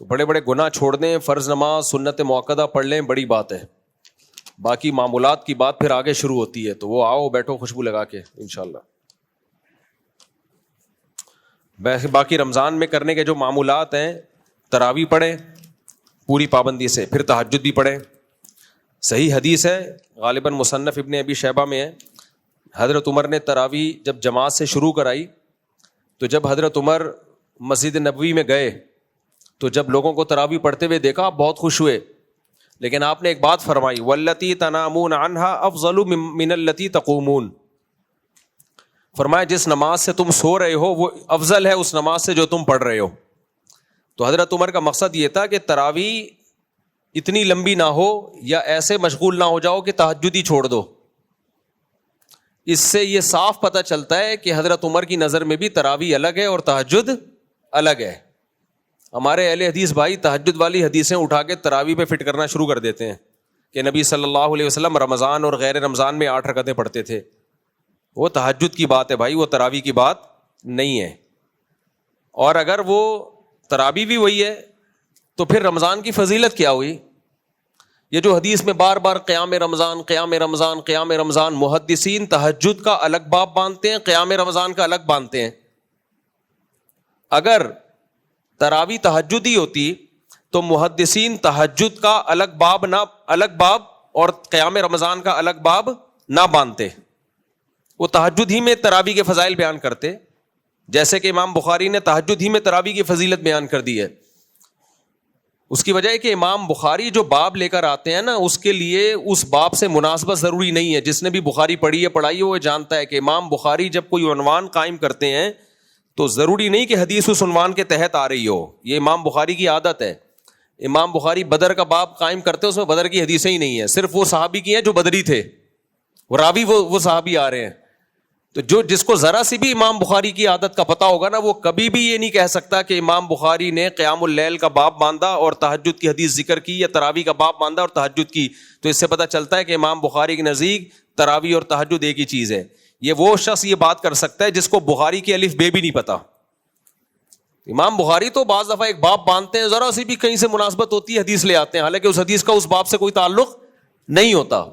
تو بڑے بڑے گناہ چھوڑ دیں, فرض نماز سنت موقدہ پڑھ لیں, بڑی بات ہے. باقی معمولات کی بات پھر آگے شروع ہوتی ہے, تو وہ آؤ بیٹھو خوشبو لگا کے انشاءاللہ. باقی رمضان میں کرنے کے جو معمولات ہیں, تراویح پڑھیں پوری پابندی سے, پھر تہجد بھی پڑھیں. صحیح حدیث ہے, غالباً مصنف ابن ابی شیبہ میں ہے, حضرت عمر نے تراویح جب جماعت سے شروع کرائی تو جب حضرت عمر مسجد نبوی میں گئے تو جب لوگوں کو تراویح پڑھتے ہوئے دیکھا آپ بہت خوش ہوئے, لیکن آپ نے ایک بات فرمائی, واللتی تنامون عنہا افضل من اللتی تقومون. فرمایا جس نماز سے تم سو رہے ہو وہ افضل ہے اس نماز سے جو تم پڑھ رہے ہو. تو حضرت عمر کا مقصد یہ تھا کہ تراویح اتنی لمبی نہ ہو یا ایسے مشغول نہ ہو جاؤ کہ تہجد ہی چھوڑ دو. اس سے یہ صاف پتہ چلتا ہے کہ حضرت عمر کی نظر میں بھی تراویح الگ ہے اور تہجد الگ ہے. ہمارے اہل حدیث بھائی تہجد والی حدیثیں اٹھا کے تراویح پہ فٹ کرنا شروع کر دیتے ہیں کہ نبی صلی اللہ علیہ وسلم رمضان اور غیر رمضان میں 8 رکعتیں پڑھتے تھے. وہ تہجد کی بات ہے بھائی, وہ تراویح کی بات نہیں ہے. اور اگر وہ تراویح بھی وہی ہے تو پھر رمضان کی فضیلت کیا ہوئی؟ یہ جو حدیث میں بار بار قیام رمضان قیام رمضان قیام رمضان, محدثین تہجد کا الگ باب باندھتے ہیں, قیام رمضان کا الگ باندھتے ہیں. اگر تراویح تہجد ہی ہوتی تو محدثین تہجد کا الگ باب اور قیام رمضان کا الگ باب نہ باندھتے. وہ تہجد ہی میں تراویح کے فضائل بیان کرتے, جیسے کہ امام بخاری نے تہجد ہی میں تراویح کی فضیلت بیان کر دی ہے. اس کی وجہ ہے کہ امام بخاری جو باب لے کر آتے ہیں نا, اس کے لیے اس باب سے مناسبت ضروری نہیں ہے. جس نے بھی بخاری پڑھی ہے پڑھائی ہے وہ جانتا ہے کہ امام بخاری جب کوئی عنوان قائم کرتے ہیں تو ضروری نہیں کہ حدیث اس عنوان کے تحت آ رہی ہو. یہ امام بخاری کی عادت ہے. امام بخاری بدر کا باب قائم کرتے ہیں, اس میں بدر کی حدیثیں ہی نہیں ہیں, صرف وہ صحابی کی ہیں جو بدری تھے, وہ راوی وہ صحابی آ رہے ہیں. تو جس کو ذرا سی بھی امام بخاری کی عادت کا پتہ ہوگا نا, وہ کبھی بھی یہ نہیں کہہ سکتا کہ امام بخاری نے قیام اللیل کا باب باندھا اور تہجد کی حدیث ذکر کی, یا تراویح کا باب باندھا اور تہجد کی. تو اس سے پتہ چلتا ہے کہ امام بخاری کے نزدیک تراویح اور تہجد ایک ہی چیز ہے. یہ وہ شخص یہ بات کر سکتا ہے جس کو بخاری کی الف بے بھی نہیں پتا. امام بخاری تو بعض دفعہ ایک باب باندھتے ہیں, ذرا سی بھی کہیں سے مناسبت ہوتی ہے حدیث لے آتے ہیں, حالانکہ اس حدیث کا اس باب سے کوئی تعلق نہیں ہوتا.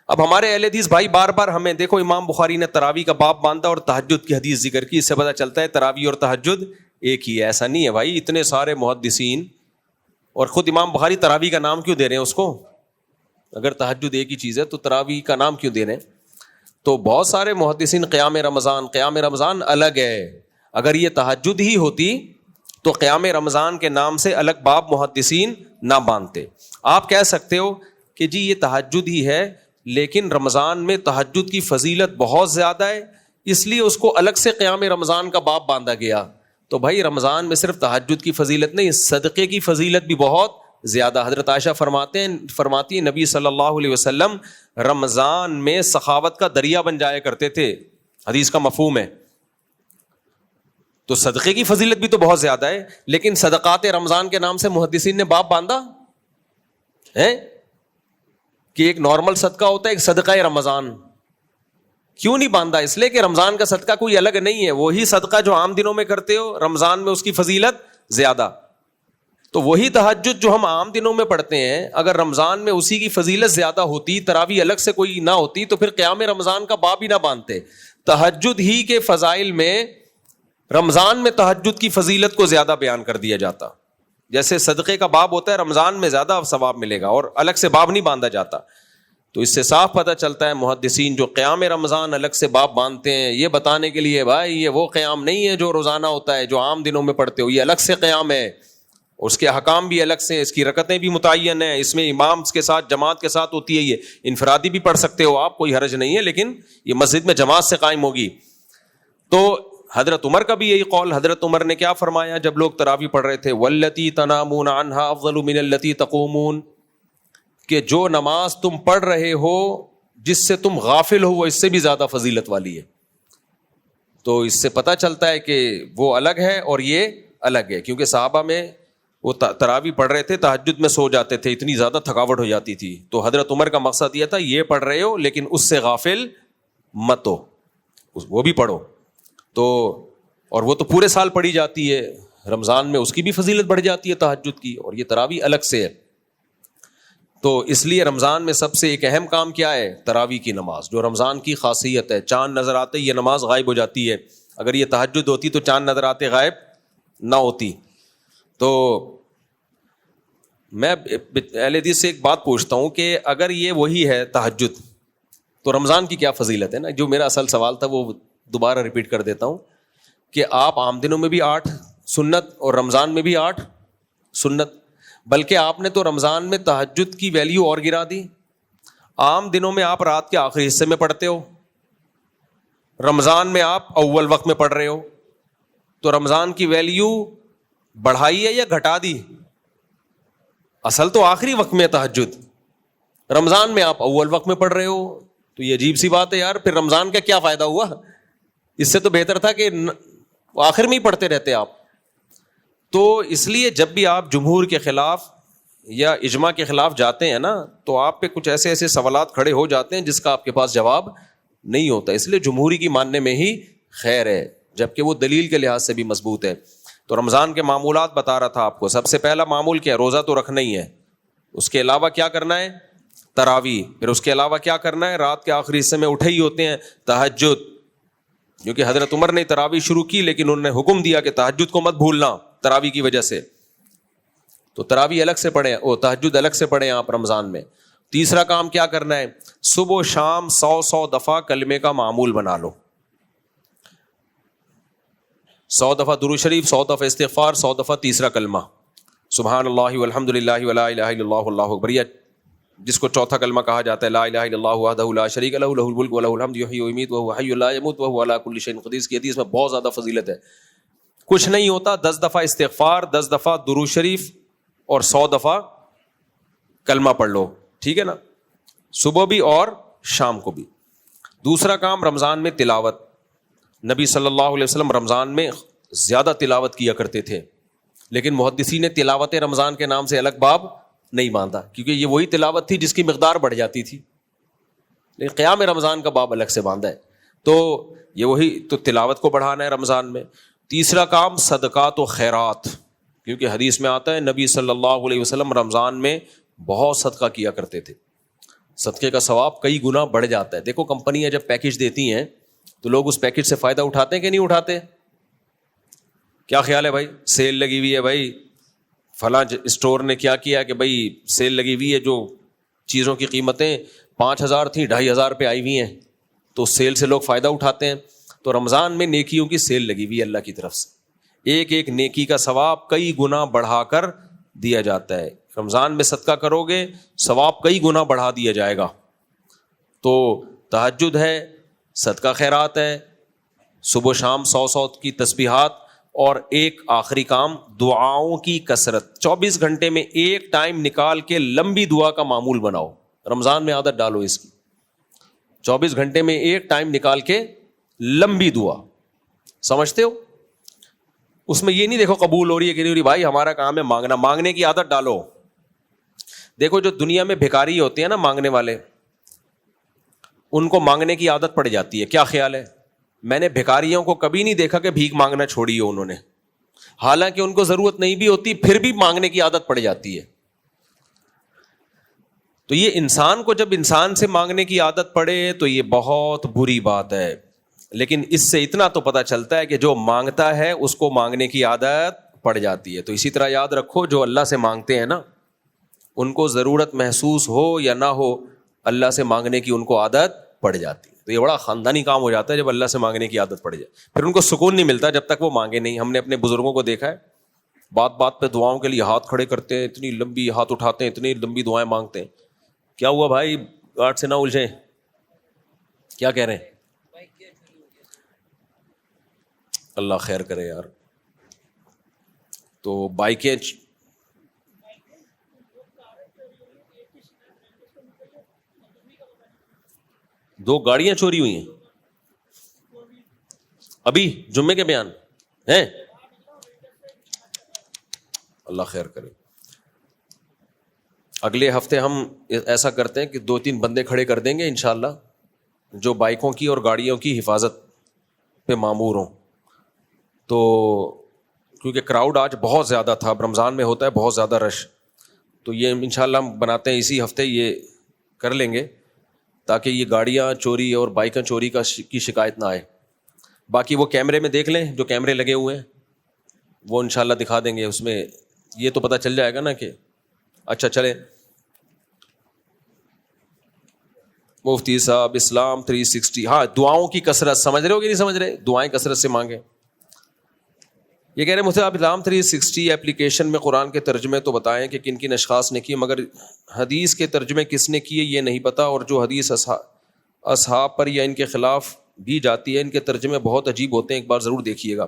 اب ہمارے اہل حدیث بھائی بار بار ہمیں دیکھو امام بخاری نے تراویح کا باب باندھا اور تہجد کی حدیث ذکر کی, اس سے پتہ چلتا ہے تراویح اور تہجد ایک ہی ہے. ایسا نہیں ہے بھائی, اتنے سارے محدثین, اور خود امام بخاری تراویح کا نام کیوں دے رہے ہیں اس کو؟ اگر تہجد ایک ہی چیز ہے تو تراویح کا نام کیوں دے رہے ہیں؟ تو بہت سارے محدثین قیام رمضان الگ ہے. اگر یہ تہجد ہی ہوتی تو قیام رمضان کے نام سے الگ باب محدثین نہ باندھتے. آپ کہہ سکتے ہو کہ جی یہ تہجد ہی ہے لیکن رمضان میں تہجد کی فضیلت بہت زیادہ ہے, اس لیے اس کو الگ سے قیام رمضان کا باب باندھا گیا. تو بھائی رمضان میں صرف تہجد کی فضیلت نہیں, صدقے کی فضیلت بھی بہت زیادہ. حضرت عائشہ فرماتی ہیں نبی صلی اللہ علیہ وسلم رمضان میں سخاوت کا دریا بن جایا کرتے تھے. حدیث کا مفہوم ہے. تو صدقے کی فضیلت بھی تو بہت زیادہ ہے, لیکن صدقات رمضان کے نام سے محدثین نے باب باندھا ہے کہ ایک نارمل صدقہ ہوتا ہے, ایک صدقہ رمضان. کیوں نہیں باندھا؟ اس لیے کہ رمضان کا صدقہ کوئی الگ نہیں ہے, وہی صدقہ جو عام دنوں میں کرتے ہو رمضان میں اس کی فضیلت زیادہ. تو وہی تہجد جو ہم عام دنوں میں پڑھتے ہیں, اگر رمضان میں اسی کی فضیلت زیادہ ہوتی, تراویح الگ سے کوئی نہ ہوتی, تو پھر قیام رمضان کا باب ہی نہ باندھتے. تہجد ہی کے فضائل میں رمضان میں تہجد کی فضیلت کو زیادہ بیان کر دیا جاتا. جیسے صدقے کا باب ہوتا ہے رمضان میں زیادہ ثواب ملے گا, اور الگ سے باب نہیں باندھا جاتا. تو اس سے صاف پتہ چلتا ہے محدثین جو قیام رمضان الگ سے باب باندھتے ہیں, یہ بتانے کے لیے بھائی یہ وہ قیام نہیں ہے جو روزانہ ہوتا ہے, جو عام دنوں میں پڑھتے ہو, یہ الگ سے قیام ہے, اس کے احکام بھی الگ سے, اس کی رکعتیں بھی متعین ہیں, اس میں امام کے ساتھ جماعت کے ساتھ ہوتی ہے. یہ انفرادی بھی پڑھ سکتے ہو آپ, کوئی حرج نہیں ہے, لیکن یہ مسجد میں جماعت سے قائم ہوگی. تو حضرت عمر کا بھی یہی قول. حضرت عمر نے کیا فرمایا جب لوگ تراویح پڑھ رہے تھے؟ واللتی تنامون عنہا افضل من اللتی تقومون, کہ جو نماز تم پڑھ رہے ہو جس سے تم غافل ہو وہ اس سے بھی زیادہ فضیلت والی ہے. تو اس سے پتہ چلتا ہے کہ وہ الگ ہے اور یہ الگ ہے, کیونکہ صحابہ میں وہ تراویح پڑھ رہے تھے, تہجد میں سو جاتے تھے, اتنی زیادہ تھکاوٹ ہو جاتی تھی. تو حضرت عمر کا مقصد یہ تھا یہ پڑھ رہے ہو لیکن اس سے غافل مت ہو, وہ بھی پڑھو. تو اور وہ تو پورے سال پڑھی جاتی ہے, رمضان میں اس کی بھی فضیلت بڑھ جاتی ہے تہجد کی, اور یہ تراویح الگ سے ہے. تو اس لیے رمضان میں سب سے ایک اہم کام کیا ہے؟ تراویح کی نماز, جو رمضان کی خاصیت ہے. چاند نظر آتے یہ نماز غائب ہو جاتی ہے. اگر یہ تہجد ہوتی تو چاند نظر آتے غائب نہ ہوتی. تو میں اہل حدیث سے ایک بات پوچھتا ہوں کہ اگر یہ وہی ہے تہجد تو رمضان کی کیا فضیلت ہے نا. جو میرا اصل سوال تھا وہ دوبارہ ریپیٹ کر دیتا ہوں کہ آپ عام دنوں میں بھی 8 سنت اور رمضان میں بھی 8 سنت, بلکہ آپ نے تو رمضان میں تہجد کی ویلیو اور گرا دی. عام دنوں میں آپ رات کے آخری حصے میں پڑھتے ہو, رمضان میں آپ اول وقت میں پڑھ رہے ہو, تو رمضان کی ویلیو بڑھائی ہے یا گھٹا دی؟ اصل تو آخری وقت میں تہجد, رمضان میں آپ اول وقت میں پڑھ رہے ہو, تو یہ عجیب سی بات ہے یار. پھر رمضان کا کیا فائدہ ہوا؟ اس سے تو بہتر تھا کہ آخر میں ہی پڑھتے رہتے آپ. تو اس لیے جب بھی آپ جمہور کے خلاف یا اجماع کے خلاف جاتے ہیں نا, تو آپ پہ کچھ ایسے ایسے سوالات کھڑے ہو جاتے ہیں جس کا آپ کے پاس جواب نہیں ہوتا. اس لیے جمہوری کی ماننے میں ہی خیر ہے, جبکہ وہ دلیل کے لحاظ سے بھی مضبوط ہے. تو رمضان کے معمولات بتا رہا تھا آپ کو. سب سے پہلا معمول کیا ہے؟ روزہ تو رکھنا ہی ہے. اس کے علاوہ کیا کرنا ہے؟ تراویح. پھر اس کے علاوہ کیا کرنا ہے؟ رات کے آخری حصے میں اٹھے ہی ہوتے ہیں تہجد, کیونکہ حضرت عمر نے تراویح شروع کی لیکن انہوں نے حکم دیا کہ تہجد کو مت بھولنا تراویح کی وجہ سے. تو تراویح الگ سے پڑھیں, تہجد الگ سے پڑھیں آپ رمضان میں. تیسرا کام کیا کرنا ہے؟ صبح و شام 100 دفعہ کلمے کا معمول بنا لو. 100 دفعہ درود شریف, 100 دفعہ استغفار, 100 دفعہ تیسرا کلمہ سبحان اللہ والحمد للہ ولا الہ الا اللہ واللہ اکبر, جس کو چوتھا کلمہ کہا جاتا ہے لا الہ الا اللہ وحدہ لا شریک لہ لہ الملک ولہ الحمد یحیی ویمیت وہو حی لا یموت وہو علی کل شیء قدیر. کی حدیث میں بہت زیادہ فضیلت ہے. کچھ نہیں ہوتا, 10 دفعہ استغفار, 10 دفعہ درود شریف اور 100 دفعہ کلمہ پڑھ لو, ٹھیک ہے نا, صبح بھی اور شام کو بھی. دوسرا کام رمضان میں تلاوت. نبی صلی اللہ علیہ وسلم رمضان میں زیادہ تلاوت کیا کرتے تھے, لیکن محدثین نے تلاوت رمضان کے نام سے الگ باب نہیں باندھا, کیونکہ یہ وہی تلاوت تھی جس کی مقدار بڑھ جاتی تھی, لیکن قیام رمضان کا باب الگ سے باندھا ہے. تو یہ وہی تو تلاوت کو بڑھانا ہے رمضان میں. تیسرا کام صدقات و خیرات, کیونکہ حدیث میں آتا ہے نبی صلی اللہ علیہ وسلم رمضان میں بہت صدقہ کیا کرتے تھے. صدقے کا ثواب کئی گنا بڑھ جاتا ہے. دیکھو کمپنیاں جب پیکج دیتی ہیں تو لوگ اس پیکج سے فائدہ اٹھاتے ہیں کہ نہیں اٹھاتے؟ کیا خیال ہے بھائی؟ سیل لگی ہوئی ہے بھائی, فلاں اسٹور نے کیا کیا کہ بھائی سیل لگی ہوئی ہے, جو چیزوں کی قیمتیں 5,000 تھیں 2,500 پہ آئی ہوئی ہیں, تو سیل سے لوگ فائدہ اٹھاتے ہیں. تو رمضان میں نیکیوں کی سیل لگی ہوئی ہے اللہ کی طرف سے, ایک ایک نیکی کا ثواب کئی گنا بڑھا کر دیا جاتا ہے. رمضان میں صدقہ کرو گے ثواب کئی گنا بڑھا دیا جائے گا. تو تہجد ہے, صدقہ خیرات ہے, صبح و شام 100 کی تسبیحات, اور ایک آخری کام دعاؤں کی کثرت. 24 گھنٹے میں ایک ٹائم نکال کے لمبی دعا کا معمول بناؤ. رمضان میں عادت ڈالو اس کی. 24 گھنٹے میں ایک ٹائم نکال کے لمبی دعا, سمجھتے ہو؟ اس میں یہ نہیں دیکھو قبول ہو رہی ہے کہ نہیں ہو رہی, بھائی ہمارا کام ہے مانگنا, مانگنے کی عادت ڈالو. دیکھو جو دنیا میں بھکاری ہوتے ہیں نا مانگنے والے, ان کو مانگنے کی عادت پڑ جاتی ہے. کیا خیال ہے؟ میں نے بھکاریوں کو کبھی نہیں دیکھا کہ بھیک مانگنا چھوڑی ہو انہوں نے, حالانکہ ان کو ضرورت نہیں بھی ہوتی, پھر بھی مانگنے کی عادت پڑ جاتی ہے. تو یہ انسان کو جب انسان سے مانگنے کی عادت پڑے تو یہ بہت بری بات ہے. لیکن اس سے اتنا تو پتہ چلتا ہے کہ جو مانگتا ہے اس کو مانگنے کی عادت پڑ جاتی ہے. تو اسی طرح یاد رکھو, جو اللہ سے مانگتے ہیں نا, ان کو ضرورت محسوس ہو یا نہ ہو, اللہ سے مانگنے کی ان کو عادت پڑ جاتی ہے. تو یہ بڑا خاندانی کام ہو جاتا ہے جب اللہ سے مانگنے کی عادت پڑ جائے. پھر ان کو سکون نہیں ملتا جب تک وہ مانگے نہیں. ہم نے اپنے بزرگوں کو دیکھا ہے, بات بات پہ دعاؤں کے لیے ہاتھ کھڑے کرتے ہیں, اتنی لمبی ہاتھ اٹھاتے ہیں, اتنی لمبی دعائیں مانگتے ہیں. کیا ہوا بھائی؟ گاٹ سے نہ الجھیں, کیا کہہ رہے ہیں؟ اللہ خیر کرے یار. تو بائکیں دو گاڑیاں چوری ہوئی ہیں ابھی جمعے کے بیان ہیں. اللہ خیر کرے. اگلے ہفتے ہم ایسا کرتے ہیں کہ 2-3 بندے کھڑے کر دیں گے انشاءاللہ, جو بائکوں کی اور گاڑیوں کی حفاظت پہ مامور ہوں. تو کیونکہ کراؤڈ آج بہت زیادہ تھا, اب رمضان میں ہوتا ہے بہت زیادہ رش, تو یہ انشاءاللہ ہم بناتے ہیں اسی ہفتے یہ کر لیں گے تاکہ یہ گاڑیاں چوری اور بائکیں چوری کی شکایت نہ آئے. باقی وہ کیمرے میں دیکھ لیں, جو کیمرے لگے ہوئے ہیں وہ انشاءاللہ دکھا دیں گے, اس میں یہ تو پتہ چل جائے گا نا کہ اچھا چلے. مفتی صاحب اسلام 360, ہاں دعاؤں کی کثرت, سمجھ رہے ہو کہ نہیں سمجھ رہے, دعائیں کثرت سے مانگیں. یہ کہہ رہے ہیں مفتی صاحب اسلام 360 اپلیکیشن میں قرآن کے ترجمے تو بتائیں کہ کن کن اشخاص نے کیے, مگر حدیث کے ترجمے کس نے کیے یہ نہیں پتا, اور جو حدیث اصحاب پر یا ان کے خلاف بھی جاتی ہے ان کے ترجمے بہت عجیب ہوتے ہیں, ایک بار ضرور دیکھیے گا.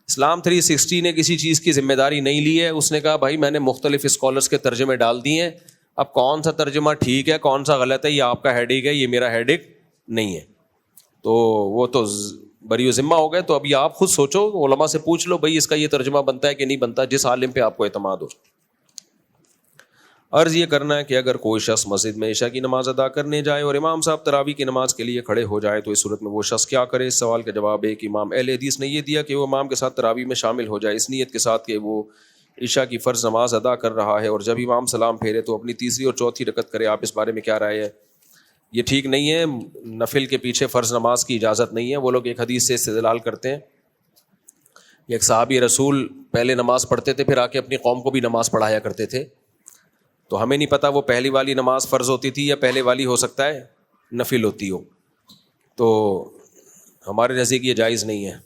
اسلام 360 نے کسی چیز کی ذمہ داری نہیں لی ہے, اس نے کہا بھائی میں نے مختلف اسکالرس کے ترجمے ڈال دیے ہیں, اب کون سا ترجمہ ٹھیک ہے کون سا غلط ہے یہ آپ کا ہیڈیک ہے, یہ میرا ہیڈیک نہیں ہے. تو وہ تو بری و ذمہ ہو گئے, تو ابھی آپ خود سوچو, علماء سے پوچھ لو بھائی اس کا یہ ترجمہ بنتا ہے کہ نہیں بنتا, جس عالم پہ آپ کو اعتماد ہو. عرض یہ کرنا ہے کہ اگر کوئی شخص مسجد میں عشاء کی نماز ادا کرنے جائے اور امام صاحب تراویح کی نماز کے لیے کھڑے ہو جائے تو اس صورت میں وہ شخص کیا کرے؟ اس سوال کا جواب ہے کہ امام اہل حدیث نے یہ دیا کہ وہ امام کے ساتھ تراویح میں شامل ہو جائے اس نیت کے ساتھ کہ وہ عشاء کی فرض نماز ادا کر رہا ہے, اور جب امام سلام پھیرے تو اپنی تیسری اور چوتھی رکعت کرے. آپ اس بارے میں کیا رائے ہے؟ یہ ٹھیک نہیں ہے, نفل کے پیچھے فرض نماز کی اجازت نہیں ہے. وہ لوگ ایک حدیث سے استدلال کرتے ہیں, ایک صحابی رسول پہلے نماز پڑھتے تھے پھر آ کے اپنی قوم کو بھی نماز پڑھایا کرتے تھے, تو ہمیں نہیں پتا وہ پہلی والی نماز فرض ہوتی تھی یا پہلے والی ہو سکتا ہے نفل ہوتی ہو, تو ہمارے نزدیک یہ جائز نہیں ہے.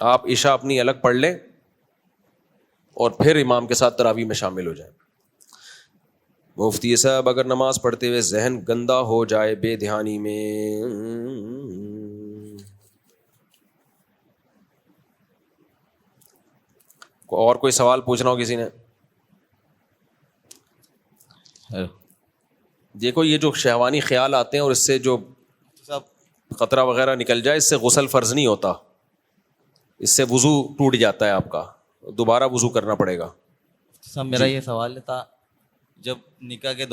آپ عشاء اپنی الگ پڑھ لیں اور پھر امام کے ساتھ تراویح میں شامل ہو جائیں. مفتی صاحب اگر نماز پڑھتے ہوئے ذہن گندا ہو جائے بے دھیانی میں, اور کوئی سوال پوچھنا ہو کسی نے؟ دیکھو یہ جو شہوانی خیال آتے ہیں اور اس سے جو قطرہ وغیرہ نکل جائے اس سے غسل فرض نہیں ہوتا, اس سے وضو ٹوٹ جاتا ہے, آپ کا دوبارہ وضو کرنا پڑے گا. سب میرا یہ سوال تھا, جب نکاح کے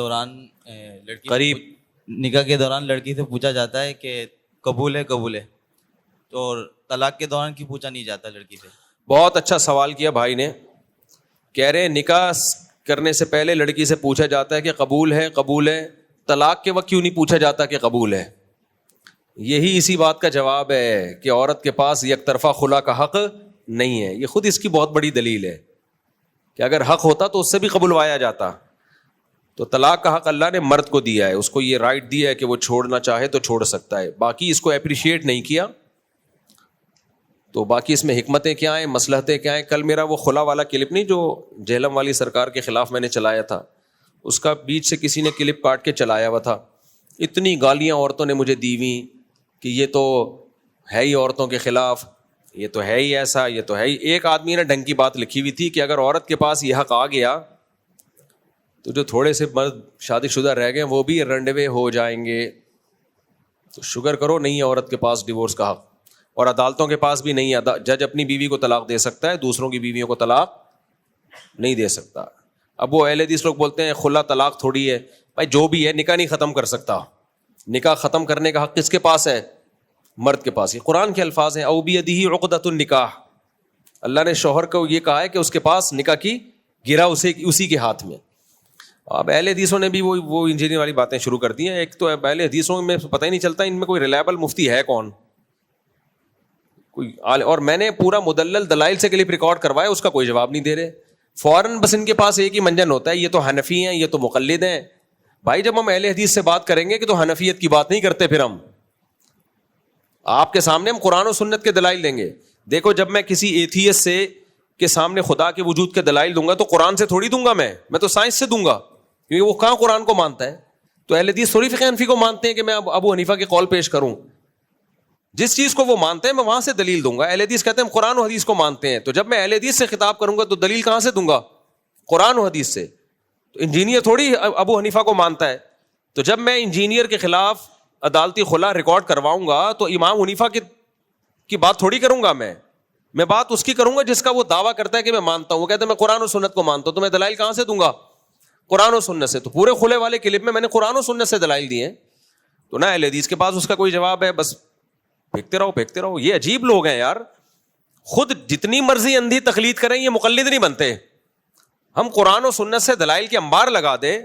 دوران لڑکی سے پوچھا جاتا ہے کہ قبول ہے تو طلاق کے دوران کیوں پوچھا نہیں جاتا لڑکی سے؟ بہت اچھا سوال کیا بھائی نے. کہہ رہے ہیں نکاح کرنے سے پہلے لڑکی سے پوچھا جاتا ہے کہ قبول ہے, طلاق کے وقت کیوں نہیں پوچھا جاتا کہ قبول ہے؟ یہی اسی بات کا جواب ہے کہ عورت کے پاس یک طرفہ خلا کا حق نہیں ہے. یہ خود اس کی بہت بڑی دلیل ہے کہ اگر حق ہوتا تو اس سے بھی قبولوایا جاتا. تو طلاق کا حق اللہ نے مرد کو دیا ہے, اس کو یہ رائٹ دیا ہے کہ وہ چھوڑنا چاہے تو چھوڑ سکتا ہے, باقی اس کو اپریشیٹ نہیں کیا. تو باقی اس میں حکمتیں کیا ہیں, مصلحتیں کیا ہیں. کل میرا وہ خلا والا کلپ نہیں جو جہلم والی سرکار کے خلاف میں نے چلایا تھا, اس کا بیچ سے کسی نے کلپ کاٹ کے چلایا ہوا تھا. اتنی گالیاں عورتوں نے مجھے دی ہوئی کہ یہ تو ہے ہی عورتوں کے خلاف, یہ تو ہے ہی ایسا, یہ تو ہے ہی. ایک آدمی نے ڈھنگ کی بات لکھی ہوئی تھی کہ اگر عورت کے پاس یہ حق آ گیا تو جو تھوڑے سے مرد شادی شدہ رہ گئے وہ بھی رنڈوے ہو جائیں گے. تو شکر کرو نہیں ہے عورت کے پاس ڈیورس کا حق, اور عدالتوں کے پاس بھی نہیں ہے. جج اپنی بیوی کو طلاق دے سکتا ہے, دوسروں کی بیویوں کو طلاق نہیں دے سکتا. اب وہ اہل حدیث لوگ بولتے ہیں خلا طلاق تھوڑی ہے. بھائی جو بھی ہے نکاح نہیں ختم کر سکتا. نکاح ختم کرنے کا حق کس کے پاس ہے؟ مرد کے پاس. یہ قرآن کے الفاظ ہیں, او بیدہ عقدۃ النکاح. اللہ نے شوہر کو یہ کہا ہے کہ اس کے پاس نکاح کی گرا اسی کے ہاتھ میں. اب اہل حدیثوں نے بھی وہ انجینئر والی باتیں شروع کر دی ہیں. ایک تو اہل حدیثوں میں پتہ ہی نہیں چلتا ان میں کوئی ریلائبل مفتی ہے کون کوئی. اور میں نے پورا مدلل دلائل سے کلپ ریکارڈ کروایا, اس کا کوئی جواب نہیں دے رہے. فوراً بس ان کے پاس ایک ہی منجن ہوتا ہے, یہ تو حنفی ہیں, یہ تو مقلد ہیں. بھائی جب ہم اہل حدیث سے بات کریں گے کہ تو حنفیت کی بات نہیں کرتے, پھر ہم آپ کے سامنے ہم قرآن و سنت کے دلائل دیں گے. دیکھو جب میں کسی ایتھیسٹ سے کے سامنے خدا کے وجود کے دلائل دوں گا تو قرآن سے تھوڑی دوں گا, میں تو سائنس سے دوں گا, کیونکہ وہ کہاں قرآن کو مانتا ہے. تو اہل حدیث تھوڑی فقہ حنفی کو مانتے ہیں کہ میں ابو حنیفہ کے قول پیش کروں. جس چیز کو وہ مانتے ہیں میں وہاں سے دلیل دوں گا. اہل حدیث کہتے ہیں ہم قرآن و حدیث کو مانتے ہیں, تو جب میں اہل حدیث سے خطاب کروں گا تو دلیل کہاں سے دوں گا؟ قرآن و حدیث سے. تو انجینئر تھوڑی ابو حنیفہ کو مانتا ہے. تو جب میں انجینئر کے خلاف عدالتی خلا ریکارڈ کرواؤں گا تو امام حنیفہ کی بات تھوڑی کروں گا, میں بات اس کی کروں گا جس کا وہ دعویٰ کرتا ہے کہ میں مانتا ہوں. وہ کہتا ہے میں قرآن و سنت کو مانتا ہوں, تو میں دلائل کہاں سے دوں گا؟ قرآن و سنت سے. تو پورے خلے والے کلپ میں نے قرآن و سنت سے دلائل دیے ہیں. تو نہ اہل حدیث کے پاس اس کا کوئی جواب ہے, بس پھینکتے رہو. یہ عجیب لوگ ہیں یار. خود جتنی مرضی اندھی تقلید کریں یہ مقلد نہیں بنتے. ہم قرآن و سنت سے دلائل کے انبار لگا دیں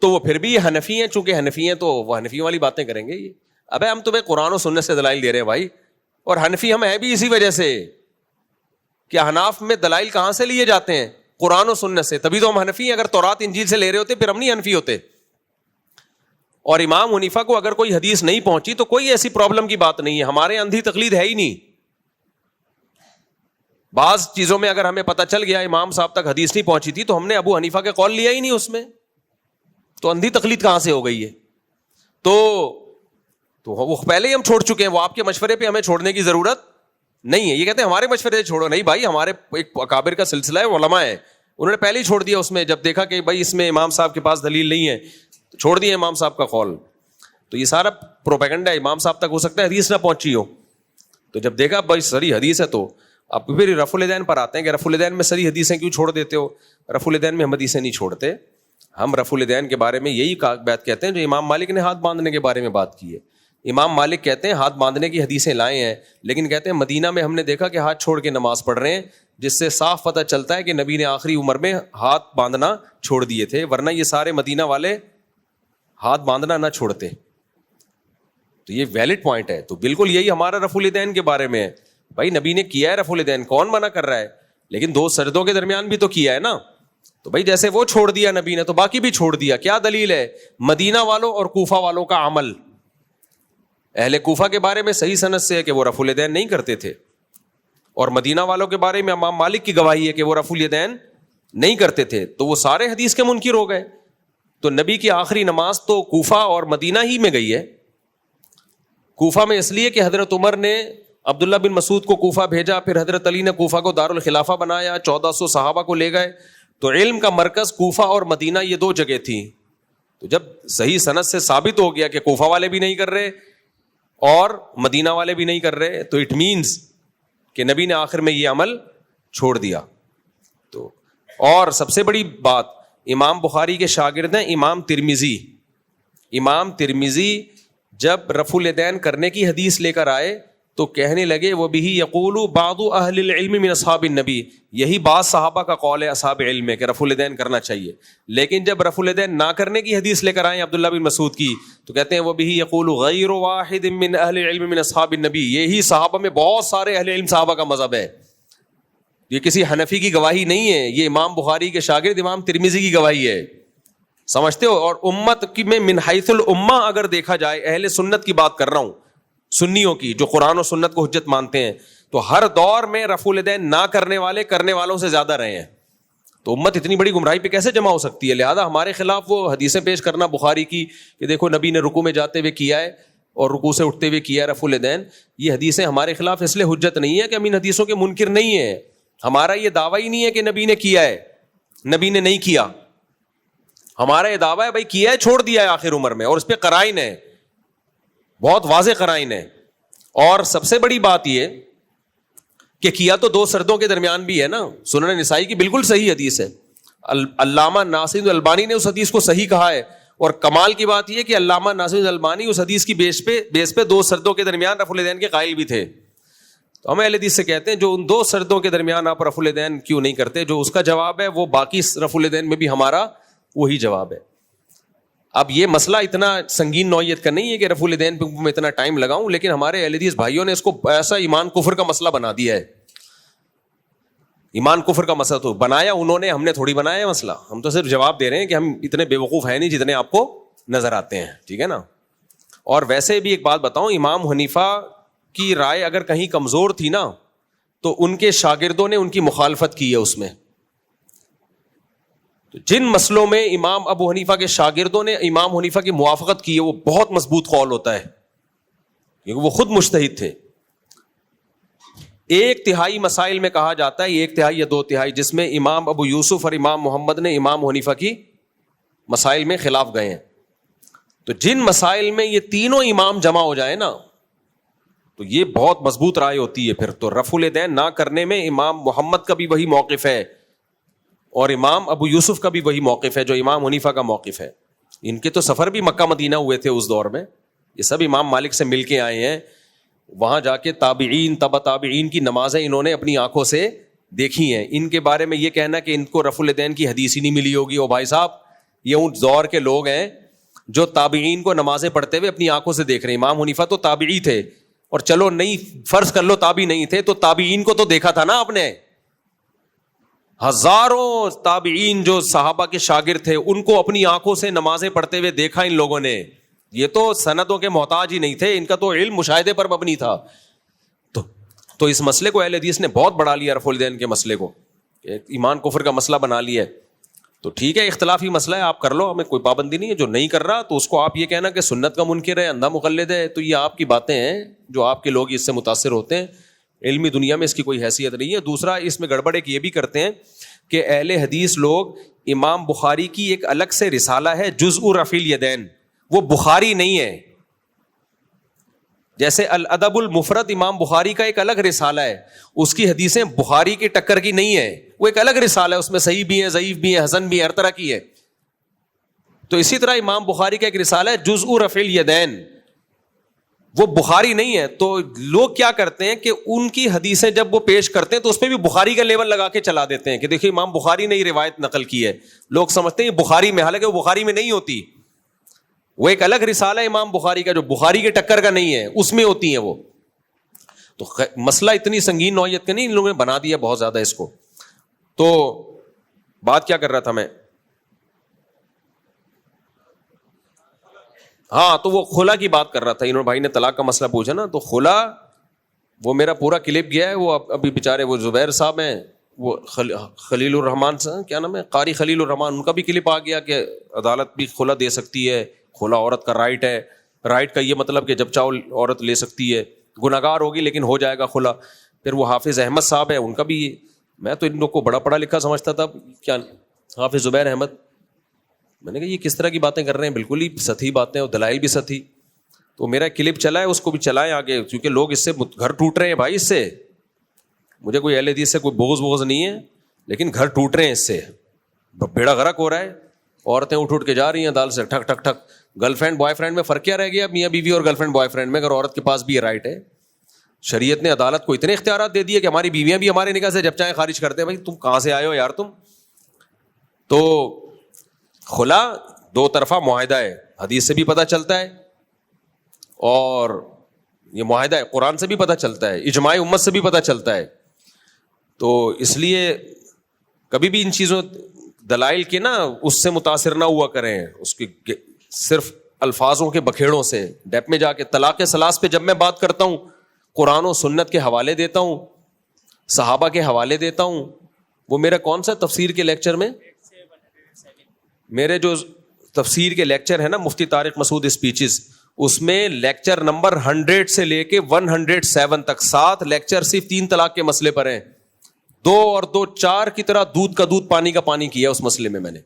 تو وہ پھر بھی حنفی ہیں, چونکہ حنفی ہیں تو وہ حنفیوں والی باتیں کریں گے. یہ ابے ہم تمہیں قرآن و سنت سے دلائل دے رہے ہیں بھائی, اور حنفی ہم ہیں بھی اسی وجہ سے کہ حناف میں دلائل کہاں سے لیے جاتے ہیں؟ قرآن و سنت سے, تبھی تو ہم حنفی ہیں. اگر تورات انجیل سے لے رہے ہوتے پھر ہم نہیں حنفی ہوتے. اور امام حنیفہ کو اگر کوئی حدیث نہیں پہنچی تو کوئی ایسی پرابلم کی بات نہیں ہے, ہمارے اندھی تقلید ہے ہی نہیں. بعض چیزوں میں اگر ہمیں پتہ چل گیا امام صاحب تک حدیث نہیں پہنچی تھی تو ہم نے ابو حنیفہ کے قول لیا ہی نہیں اس میں, تو اندھی تقلید کہاں سے ہو گئی ہے؟ تو وہ پہلے ہی ہم چھوڑ چکے ہیں, وہ آپ کے مشورے پہ ہمیں چھوڑنے کی ضرورت نہیں ہے. یہ کہتے ہیں ہمارے مشورے سے چھوڑو, نہیں بھائی, ہمارے ایک اکابر کا سلسلہ ہے, علماء ہے, انہوں نے پہلے ہی چھوڑ دیا اس میں, جب دیکھا کہ بھائی اس میں امام صاحب کے پاس دلیل نہیں ہے تو چھوڑ دیا امام صاحب کا قول. تو یہ سارا پروپیگنڈا ہے, امام صاحب تک ہو سکتا ہے حدیث نہ پہنچی ہو, تو جب دیکھا بھائی سری حدیث ہے تو اب پھر رفع الیدین پر آتے ہیں کہ رفع الیدین میں سری حدیثیں کیوں چھوڑ دیتے ہو؟ رفع الیدین میں ہم حدیثیں نہیں چھوڑتے, ہم رفع الیدین کے بارے میں یہی بات کہتے ہیں جو امام مالک نے ہاتھ باندھنے کے بارے میں بات کی ہے. امام مالک کہتے ہیں ہاتھ باندھنے کی حدیثیں لائے ہیں, لیکن کہتے ہیں مدینہ میں ہم نے دیکھا کہ ہاتھ چھوڑ کے نماز پڑھ رہے ہیں, جس سے صاف پتہ چلتا ہے کہ نبی نے آخری عمر میں ہاتھ باندھنا چھوڑ دیے تھے, ورنہ یہ سارے مدینہ والے ہاتھ باندھنا نہ چھوڑتے. تو یہ ویلڈ پوائنٹ ہے. تو بالکل یہی ہمارا رفع الیدین کے بارے میں ہے. بھائی نبی نے کیا ہے رفع الیدین, کون منع کر رہا ہے, لیکن دو سجدوں کے درمیان بھی تو کیا ہے نا. تو بھائی جیسے وہ چھوڑ دیا نبی نے تو باقی بھی چھوڑ دیا. کیا دلیل ہے؟ مدینہ والوں اور کوفہ والوں کا عمل. اہل کوفہ کے بارے میں صحیح سند سے ہے کہ وہ رفع الیدین نہیں کرتے تھے, اور مدینہ والوں کے بارے میں امام مالک کی گواہی ہے کہ وہ رفع الیدین نہیں کرتے تھے. تو وہ سارے حدیث کے منکر ہو گئے. تو نبی کی آخری نماز تو کوفہ اور مدینہ ہی میں گئی ہے. کوفہ میں اس لیے کہ حضرت عمر نے عبداللہ بن مسعود کو کوفہ بھیجا, پھر حضرت علی نے کوفہ کو دارالخلافہ بنایا, 1400 صحابہ کو لے گئے. تو علم کا مرکز کوفہ اور مدینہ یہ دو جگہ تھی. تو جب صحیح سند سے ثابت ہو گیا کہ کوفہ والے بھی نہیں کر رہے اور مدینہ والے بھی نہیں کر رہے, تو اٹ مینز کہ نبی نے آخر میں یہ عمل چھوڑ دیا. تو اور سب سے بڑی بات, امام بخاری کے شاگرد ہیں امام ترمذی. امام ترمذی جب رفع الیدین کرنے کی حدیث لے کر آئے تو کہنے لگے وہ بھی یقول بعض اہل العلم من اصحاب النبی, یہی بعض صحابہ کا قول ہے اصحاب علم میں کہ رفع الیدین کرنا چاہیے. لیکن جب رفع الیدین نہ کرنے کی حدیث لے کر آئے عبداللہ بن مسعود کی تو کہتے ہیں وہ بھی یقول غیر واحد من اہل العلم من اصحاب النبی, یہی صحابہ میں بہت سارے اہل علم صحابہ کا مذہب ہے. یہ کسی حنفی کی گواہی نہیں ہے, یہ امام بخاری کے شاگرد امام ترمذی کی گواہی ہے. سمجھتے ہو؟ اور امت کی میں من حیث الامہ اگر دیکھا جائے, اہل سنت کی بات کر رہا ہوں, سنیوں کی جو قرآن و سنت کو حجت مانتے ہیں, تو ہر دور میں رفع الیدین نہ کرنے والے کرنے والوں سے زیادہ رہے ہیں. تو امت اتنی بڑی گمراہی پہ کیسے جمع ہو سکتی ہے؟ لہذا ہمارے خلاف وہ حدیثیں پیش کرنا بخاری کی کہ دیکھو نبی نے رکوع میں جاتے ہوئے کیا ہے اور رکوع سے اٹھتے ہوئے کیا ہے رفع الیدین, یہ حدیثیں ہمارے خلاف اس لیے حجت نہیں ہے کہ ہم ان حدیثوں کے منکر نہیں ہیں. ہمارا یہ دعویٰ ہی نہیں ہے کہ نبی نے کیا ہے, نبی نے نہیں کیا. ہمارا یہ دعویٰ ہے بھائی کیا ہے, چھوڑ دیا ہے آخر عمر میں, اور اس پہ قرائن ہے, بہت واضح قرائن ہے. اور سب سے بڑی بات یہ کہ کیا تو دو سردوں کے درمیان بھی ہے نا. سنن نسائی کی بالکل صحیح حدیث ہے, علامہ ناصر الالبانی نے اس حدیث کو صحیح کہا ہے. اور کمال کی بات یہ کہ علامہ ناصر الالبانی اس حدیث کی بیس پہ دو سردوں کے درمیان رفع الیدین کے قائل بھی تھے. تو ہم اہل حدیث سے کہتے ہیں جو ان دو سردوں کے درمیان آپ رفع الیدین کیوں نہیں کرتے, جو اس کا جواب ہے وہ باقی رفع الیدین میں بھی ہمارا وہی جواب ہے. اب یہ مسئلہ اتنا سنگین نوعیت کا نہیں ہے کہ رفع الیدین پہ میں اتنا ٹائم لگاؤں, لیکن ہمارے اہل حدیث بھائیوں نے اس کو ایسا ایمان کفر کا مسئلہ بنا دیا ہے. ایمان کفر کا مسئلہ تو بنایا انہوں نے, ہم نے تھوڑی بنایا ہے مسئلہ. ہم تو صرف جواب دے رہے ہیں کہ ہم اتنے بے وقوف ہیں نہیں جتنے آپ کو نظر آتے ہیں, ٹھیک ہے نا. اور ویسے بھی ایک بات بتاؤں, امام حنیفہ کی رائے اگر کہیں کمزور تھی نا تو ان کے شاگردوں نے ان کی مخالفت کی ہے اس میں. تو جن مسئلوں میں امام ابو حنیفہ کے شاگردوں نے امام حنیفہ کی موافقت کی ہے وہ بہت مضبوط قول ہوتا ہے, کیونکہ وہ خود مجتہد تھے. 1/3 مسائل میں کہا جاتا ہے, 1/3 یا 2/3 جس میں امام ابو یوسف اور امام محمد نے امام حنیفہ کی مسائل میں خلاف گئے ہیں. تو جن مسائل میں یہ تینوں امام جمع ہو جائے نا تو یہ بہت مضبوط رائے ہوتی ہے. پھر تو رفع الیدین نہ کرنے میں امام محمد کا بھی وہی موقف ہے اور امام ابو یوسف کا بھی وہی موقف ہے جو امام حنیفہ کا موقف ہے. ان کے تو سفر بھی مکہ مدینہ ہوئے تھے اس دور میں, یہ سب امام مالک سے مل کے آئے ہیں. وہاں جا کے تابعین تبع تابعین کی نمازیں انہوں نے اپنی آنکھوں سے دیکھی ہیں. ان کے بارے میں یہ کہنا کہ ان کو رفع الیدین کی حدیث ہی نہیں ملی ہوگی, او بھائی صاحب یہ ان دور کے لوگ ہیں جو تابعین کو نمازیں پڑھتے ہوئے اپنی آنکھوں سے دیکھ رہے ہیں. امام حنیفہ تو تابعی تھے, اور چلو نہیں فرض کر لو تابعی نہیں تھے تو تابعین کو تو دیکھا تھا نا آپ نے. ہزاروں تابعین جو صحابہ کے شاگرد تھے ان کو اپنی آنکھوں سے نمازیں پڑھتے ہوئے دیکھا ان لوگوں نے. یہ تو سندوں کے محتاج ہی نہیں تھے, ان کا تو علم مشاہدے پر مبنی تھا. تو اس مسئلے کو اہل حدیث نے بہت بڑھا لیا, رفع الیدین کے مسئلے کو ایمان کفر کا مسئلہ بنا لیا ہے. تو ٹھیک ہے اختلافی مسئلہ ہے, آپ کر لو, ہمیں کوئی پابندی نہیں ہے. جو نہیں کر رہا تو اس کو آپ یہ کہنا کہ سنت کا منکر ہے, اندھا مقلد ہے, تو یہ آپ کی باتیں ہیں جو آپ کے لوگ اس سے متاثر ہوتے ہیں. علمی دنیا میں اس کی کوئی حیثیت نہیں ہے. دوسرا اس میں گڑبڑ ایک یہ بھی کرتے ہیں کہ اہل حدیث لوگ امام بخاری کی ایک الگ سے رسالہ ہے جزء رفع الیدین, وہ بخاری نہیں ہے. جیسے الادب المفرد امام بخاری کا ایک الگ رسالہ ہے, اس کی حدیثیں بخاری کی ٹکر کی نہیں ہے, وہ ایک الگ رسالہ ہے, اس میں صحیح بھی ہے, ضعیف بھی ہے, حسن بھی ہے, ہر طرح کی ہے. تو اسی طرح امام بخاری کا ایک رسالہ ہے جزء رفع الیدین, وہ بخاری نہیں ہے. تو لوگ کیا کرتے ہیں کہ ان کی حدیثیں جب وہ پیش کرتے ہیں تو اس پہ بھی بخاری کا لیبل لگا کے چلا دیتے ہیں کہ دیکھیے امام بخاری نے یہ روایت نقل کی ہے. لوگ سمجھتے ہیں یہ بخاری میں, حالانکہ وہ بخاری میں نہیں ہوتی. وہ ایک الگ رسالہ ہے امام بخاری کا جو بخاری کے ٹکر کا نہیں ہے, اس میں ہوتی ہیں وہ. تو مسئلہ اتنی سنگین نوعیت کا نہیں, ان لوگوں نے بنا دیا بہت زیادہ اس کو. تو بات کیا کر رہا تھا میں, ہاں تو وہ خلا کی بات کر رہا تھا. انہوں بھائی نے طلاق کا مسئلہ پوچھا نا, تو خلا وہ میرا پورا کلپ گیا ہے. وہ ابھی بیچارے وہ زبیر صاحب ہیں, وہ خلیل الرحمان سے کیا نام ہے, قاری خلیل الرحمان, ان کا بھی کلپ آ گیا کہ عدالت بھی خلا دے سکتی ہے, خلا عورت کا رائٹ ہے. رائٹ کا یہ مطلب کہ جب چاہو عورت لے سکتی ہے, گناہگار ہوگی لیکن ہو جائے گا خلا. پھر وہ حافظ احمد صاحب ہے, ان کا بھی, میں تو ان لوگ کو بڑا پڑھا لکھا سمجھتا تھا, کیا حافظ زبیر احمد, میں نے کہا یہ کس طرح کی باتیں کر رہے ہیں, بالکل ہی سطحی باتیں اور دلائل بھی سطحی. تو میرا کلپ چلا ہے, اس کو بھی چلائیں آگے, کیونکہ لوگ اس سے گھر ٹوٹ رہے ہیں بھائی. اس سے مجھے کوئی اہل حدیث سے کوئی بغض نہیں ہے, لیکن گھر ٹوٹ رہے ہیں اس سے, بیڑا غرق ہو رہا ہے. عورتیں اٹھ کے جا رہی ہیں عدالت سے ٹھک ٹھک ٹھک. گرل فرینڈ بوائے فرینڈ میں فرق کیا رہ گیا, میاں بیوی اور گرل فرینڈ بوائے فرینڈ میں, اگر عورت کے پاس بھی یہ رائٹ ہے. شریعت نے عدالت کو اتنے اختیارات دے دیے کہ ہماری بیویاں بھی ہمارے نکاح سے جب چاہیں خارج کرتے ہیں. بھائی تم کہاں سے آئے ہو یار تم. تو خلا دو طرفہ معاہدہ ہے, حدیث سے بھی پتہ چلتا ہے, اور یہ معاہدہ ہے قرآن سے بھی پتہ چلتا ہے, اجماع امت سے بھی پتہ چلتا ہے. تو اس لیے کبھی بھی ان چیزوں دلائل کے نا اس سے متاثر نہ ہوا کریں, اس کی صرف الفاظوں کے بکھیڑوں سے. ڈیپ میں جا کے طلاق ثلاث پہ جب میں بات کرتا ہوں, قرآن و سنت کے حوالے دیتا ہوں, صحابہ کے حوالے دیتا ہوں. وہ میرا کون سا تفسیر کے لیکچر میں, میرے جو تفسیر کے لیکچر ہے نا مفتی طارق مسعود اسپیچز, اس میں لیکچر نمبر 100 سے لے کے 107 تک 7 لیکچر صرف 3 طلاق کے مسئلے پر ہیں. 2 اور 2 4 کی طرح دودھ کا دودھ پانی کا پانی کیا اس مسئلے میں. میں نے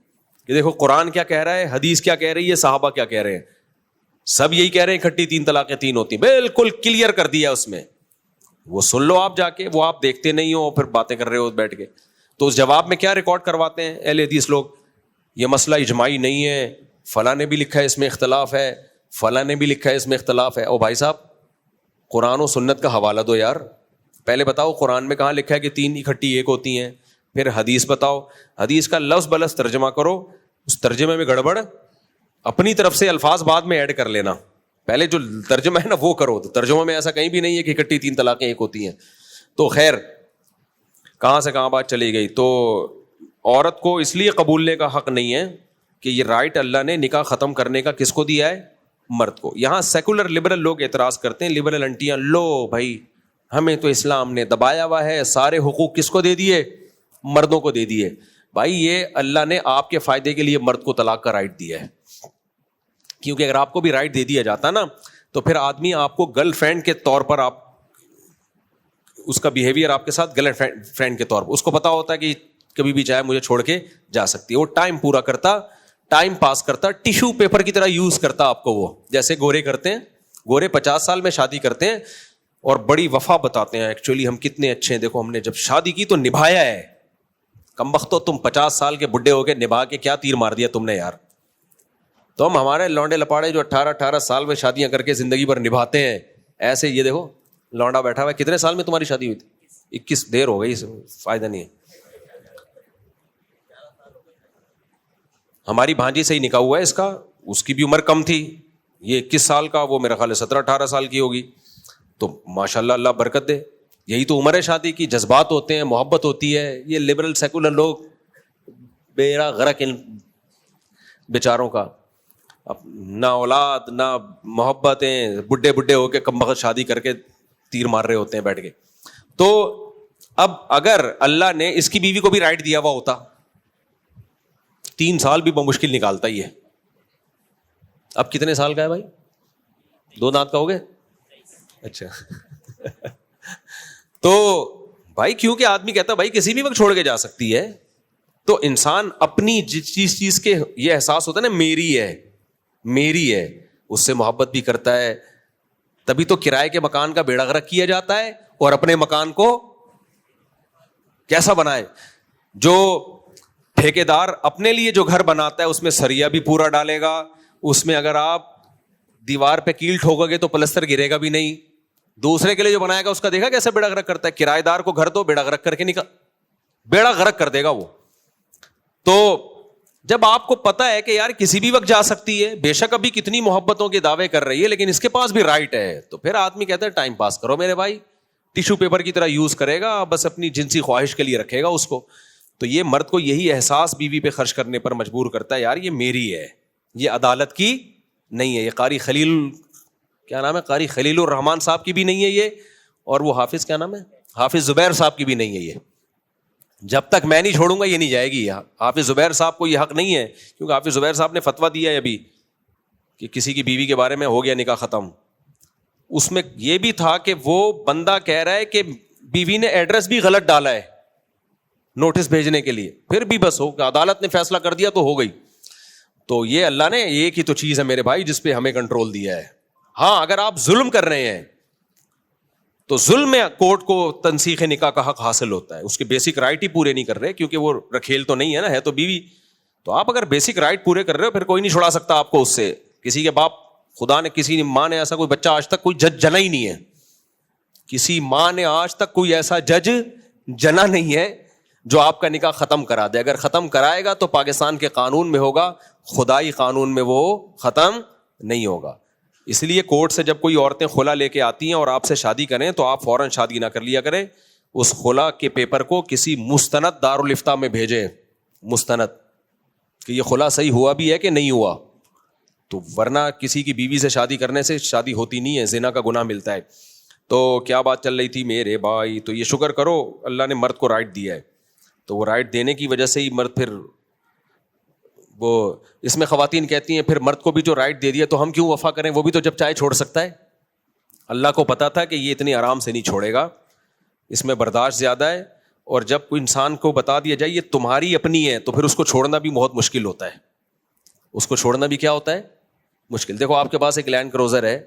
کہ دیکھو قرآن کیا کہہ رہا ہے, حدیث کیا کہہ رہی ہے, صحابہ کیا کہہ رہے ہیں. سب یہی کہہ رہے ہیں اکٹھی 3 طلاقیں 3 ہوتی ہیں, بالکل کلیئر کر دیا اس میں. وہ سن لو آپ جا کے, وہ آپ دیکھتے نہیں ہو پھر باتیں کر رہے ہو بیٹھ کے. تو اس جواب میں کیا ریکارڈ کرواتے ہیں اہل حدیث لوگ, یہ مسئلہ اجماعی نہیں ہے, فلاں نے بھی لکھا ہے اس میں اختلاف ہے, فلاں نے بھی لکھا ہے اس میں اختلاف ہے. او بھائی صاحب قرآن و سنت کا حوالہ دو یار. پہلے بتاؤ قرآن میں کہاں لکھا ہے کہ 3 اکٹھی 1 ہوتی ہیں, پھر حدیث بتاؤ, حدیث کا لفظ بلفظ ترجمہ کرو. اس ترجمے میں گڑبڑ, اپنی طرف سے الفاظ بعد میں ایڈ کر لینا, پہلے جو ترجمہ ہے نا وہ کرو. تو ترجمہ میں ایسا کہیں بھی نہیں ہے کہ اکٹھی 3 طلاقیں 1 ہوتی ہیں. تو خیر کہاں سے کہاں بات چلی گئی. تو عورت کو اس لیے قبولنے کا حق نہیں ہے کہ یہ رائٹ اللہ نے نکاح ختم کرنے کا کس کو دیا ہے, مرد کو. یہاں سیکولر لبرل لوگ اعتراض کرتے ہیں, لبرل انٹیاں, لو بھائی ہمیں تو اسلام نے دبایا ہوا ہے, سارے حقوق کس کو دے دیے, مردوں کو دے دیے. بھائی یہ اللہ نے آپ کے فائدے کے لیے مرد کو طلاق کا رائٹ دیا ہے, کیونکہ اگر آپ کو بھی رائٹ دے دیا جاتا نا تو پھر آدمی آپ کو گرل فرینڈ کے طور پر, آپ اس کا بیہیویئر آپ کے ساتھ گرل فرینڈ کے طور پر, اس کو پتا ہوتا ہے کہ کبھی بھی چاہے مجھے چھوڑ کے جا سکتی ہے. وہ ٹائم پورا کرتا, ٹائم پاس کرتا, ٹیشو پیپر کی طرح یوز کرتا آپ کو. وہ جیسے گورے کرتے ہیں, گورے 50 سال میں شادی کرتے ہیں اور بڑی وفا بتاتے ہیں, ایکچولی ہم کتنے اچھے ہیں, دیکھو ہم نے جب شادی کی تو نبھایا ہے. کمبختو تم 50 سال کے بڈھے ہو کے نبھا کے کیا تیر مار دیا تم نے یار. تو ہم ہمارے لونڈے لپاڑے جو 18 سال میں شادیاں کر کے زندگی بھر نبھاتے ہیں, ایسے یہ دیکھو لونڈا بیٹھا ہوا ہے. کتنے سال میں تمہاری شادی ہوئی تھی؟ 21. دیر ہو گئی, فائدہ نہیں ہے. ہماری بھانجی سے ہی نکاح ہوا ہے اس کا, اس کی بھی عمر کم تھی, یہ 21 سال کا, وہ میرا خیال ہے 17-18 سال کی ہوگی. تو ماشاء اللہ, اللہ برکت دے. یہی تو عمر ہے شادی کی, جذبات ہوتے ہیں, محبت ہوتی ہے. یہ لبرل سیکولر لوگ بیڑا غرق ان بیچاروں کا, اب نہ اولاد نہ محبتیں, بڈھے بڈھے ہو کے کم بخت شادی کر کے تیر مار رہے ہوتے ہیں بیٹھ کے. تو اب اگر اللہ نے اس کی بیوی کو بھی رائٹ دیا ہوا ہوتا, 3 سال بھی بمشکل نکالتا ہی ہے. اب کتنے سال کا ہے بھائی؟ 2 دانت کا ہو گئے. اچھا تو بھائی کیونکہ آدمی کہتا ہے بھائی کسی بھی وقت چھوڑ کے جا سکتی ہے, تو انسان اپنی جس چیز کے یہ احساس ہوتا ہے نا میری ہے, میری ہے, اس سے محبت بھی کرتا ہے. تبھی تو کرائے کے مکان کا بیڑا غرق کیا جاتا ہے, اور اپنے مکان کو کیسا بنائے. جو ٹھیکیدار اپنے لیے جو گھر بناتا ہے اس میں سریا بھی پورا ڈالے گا, اس میں اگر آپ دیوار پہ کیل ٹھوکو گے تو پلستر گرے گا بھی نہیں. دوسرے کے لیے جو بنائے گا اس کا دیکھا کیسے بیڑا غرق کرتا ہے. کرایہ دار کو گھر دو, بیڑا غرق کر کے بیڑا غرق کر دے گا وہ. تو جب آپ کو پتا ہے کہ یار کسی بھی وقت جا سکتی ہے, بے شک ابھی کتنی محبتوں کے دعوے کر رہی ہے, لیکن اس کے پاس بھی رائٹ ہے, تو پھر آدمی کہتا ہے ٹائم پاس کرو میرے بھائی. ٹیشو پیپر کی طرح یوز کرے گا, بس اپنی جنسی خواہش کے لیے رکھے گا اس کو. تو یہ مرد کو یہی احساس بیوی پہ خرچ کرنے پر مجبور کرتا ہے, یار یہ میری ہے, یہ عدالت کی نہیں ہے. یہ قاری خلیل, کیا نام ہے, قاری خلیل الرحمان صاحب کی بھی نہیں ہے یہ, اور وہ حافظ کیا نام ہے, حافظ زبیر صاحب کی بھی نہیں ہے یہ. جب تک میں نہیں چھوڑوں گا یہ نہیں جائے گی. حافظ زبیر صاحب کو یہ حق نہیں ہے, کیونکہ حافظ زبیر صاحب نے فتویٰ دیا ہے ابھی کہ کسی کی بیوی کے بارے میں ہو گیا نکاح ختم. اس میں یہ بھی تھا کہ وہ بندہ کہہ رہا ہے کہ بیوی نے ایڈریس بھی غلط ڈالا ہے نوٹس بھیجنے کے لیے, پھر بھی بس ہو, عدالت نے فیصلہ کر دیا تو ہو گئی. تو یہ اللہ نے ایک ہی تو چیز ہے میرے بھائی جس پہ ہمیں کنٹرول دیا ہے. ہاں اگر آپ ظلم کر رہے ہیں تو ظلم میں کورٹ کو تنسیخ نکاح کا حق حاصل ہوتا ہے. اس کے بیسک رائٹ ہی پورے نہیں کر رہے, کیونکہ وہ رکھیل تو نہیں ہے نا, ہے تو بیوی. تو آپ اگر بیسک رائٹ پورے کر رہے ہو, پھر کوئی نہیں چھڑا سکتا آپ کو اس سے. کسی کے باپ, خدا نے, کسی ماں نے ایسا کوئی بچہ آج تک کوئی جج جنا ہی نہیں ہے. کسی ماں نے آج تک کوئی ایسا جج جنا نہیں ہے جو آپ کا نکاح ختم کرا دے. اگر ختم کرائے گا تو پاکستان کے قانون میں ہوگا, خدائی قانون میں وہ ختم نہیں ہوگا. اس لیے کورٹ سے جب کوئی عورتیں خلا لے کے آتی ہیں اور آپ سے شادی کریں تو آپ فوراً شادی نہ کر لیا کریں. اس خلا کے پیپر کو کسی مستند دارالفتہ میں بھیجیں, مستند, کہ یہ خلا صحیح ہوا بھی ہے کہ نہیں ہوا. تو ورنہ کسی کی بیوی سے شادی کرنے سے شادی ہوتی نہیں ہے, زنا کا گناہ ملتا ہے. تو کیا بات چل رہی تھی میرے بھائی؟ تو یہ شکر کرو اللہ نے مرد کو رائٹ دیا ہے. تو وہ رائٹ دینے کی وجہ سے ہی مرد, پھر وہ اس میں خواتین کہتی ہیں پھر مرد کو بھی جو رائٹ دے دیا تو ہم کیوں وفا کریں, وہ بھی تو جب چاہے چھوڑ سکتا ہے. اللہ کو پتا تھا کہ یہ اتنی آرام سے نہیں چھوڑے گا, اس میں برداشت زیادہ ہے. اور جب کوئی انسان کو بتا دیا جائے یہ تمہاری اپنی ہے تو پھر اس کو چھوڑنا بھی بہت مشکل ہوتا ہے. اس کو چھوڑنا بھی کیا ہوتا ہے, مشکل. دیکھو آپ کے پاس ایک لینڈ کروزر ہے,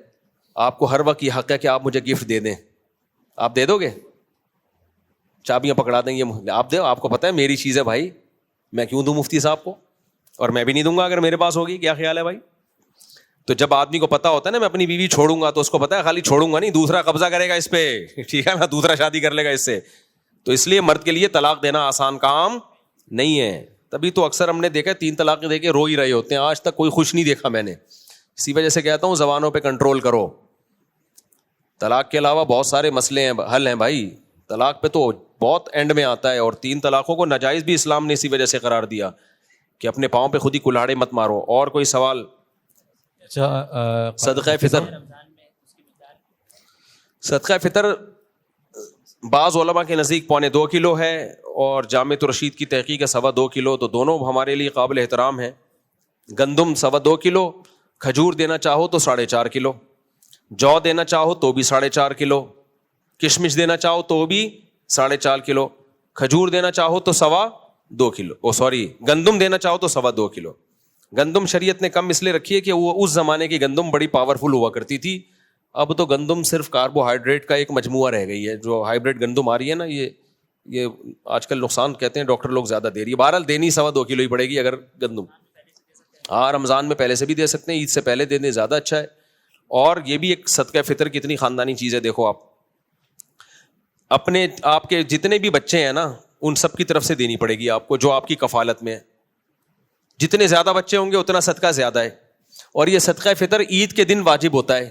آپ کو ہر وقت یہ حق ہے کہ آپ مجھے گفٹ دے دیں, آپ دے دو گے؟ چابیاں پکڑا دیں گے آپ, دو, آپ کو پتا ہے میری چیز ہے بھائی, میں کیوں دوں مفتی صاحب کو, اور میں بھی نہیں دوں گا اگر میرے پاس ہوگی. کیا خیال ہے بھائی؟ تو جب آدمی کو پتا ہوتا ہے نا میں اپنی بیوی چھوڑوں گا, تو اس کو پتا ہے خالی چھوڑوں گا نہیں, دوسرا قبضہ کرے گا اس پہ, ٹھیک ہے نا, دوسرا شادی کر لے گا اس سے. تو اس لیے مرد کے لیے طلاق دینا آسان کام نہیں ہے. تبھی تو اکثر ہم نے دیکھا 3 طلاقیں دے کے رو ہی رہے ہوتے ہیں, آج تک کوئی خوش نہیں دیکھا میں نے. اسی وجہ سے کہتا ہوں زبانوں پہ کنٹرول کرو. طلاق کے علاوہ بہت سارے مسئلے ہیں, حل ہیں بھائی. طلاق پہ تو بہت اینڈ میں آتا ہے, اور 3 طلاقوں کو ناجائز بھی اسلام نے اسی وجہ سے قرار دیا کہ اپنے پاؤں پہ خود ہی کلاڑے مت مارو. اور کوئی سوال؟ صدقہ فطر, صدقہ فطر بعض علماء کے نزدیک 1.25 کلو ہے, اور جامع رشید کی تحقیق ہے 2.25 کلو, تو دونوں ہمارے لیے قابل احترام ہے. گندم 2.25 کلو, کھجور دینا چاہو تو 4.5 کلو, جو دینا چاہو تو بھی 4.5 کلو, کشمش دینا چاہو تو بھی 4.5 کلو, کھجور دینا چاہو تو 2.25 کلو, گندم دینا چاہو تو 2.25 کلو. گندم شریعت نے کم اس لیے رکھی ہے کہ وہ اس زمانے کی گندم بڑی پاورفل ہوا کرتی تھی. اب تو گندم صرف کاربوہائیڈریٹ کا ایک مجموعہ رہ گئی ہے. جو ہائیبریڈ گندم آ رہی ہے نا, یہ آج کل نقصان کہتے ہیں ڈاکٹر لوگ زیادہ دے رہی ہے. بہرحال دینی 2.25 کلو ہی پڑے گی اگر گندم. ہاں رمضان میں پہلے سے بھی دے سکتے ہیں, عید سے پہلے دے دیں زیادہ اچھا ہے. اور یہ بھی ایک صدقہ فطر کی اتنی خاندانی چیز ہے. دیکھو آپ اپنے آپ کے جتنے بھی بچے ہیں نا ان سب کی طرف سے دینی پڑے گی آپ کو, جو آپ کی کفالت میں ہے. جتنے زیادہ بچے ہوں گے اتنا صدقہ زیادہ ہے. اور یہ صدقہ فطر عید کے دن واجب ہوتا ہے.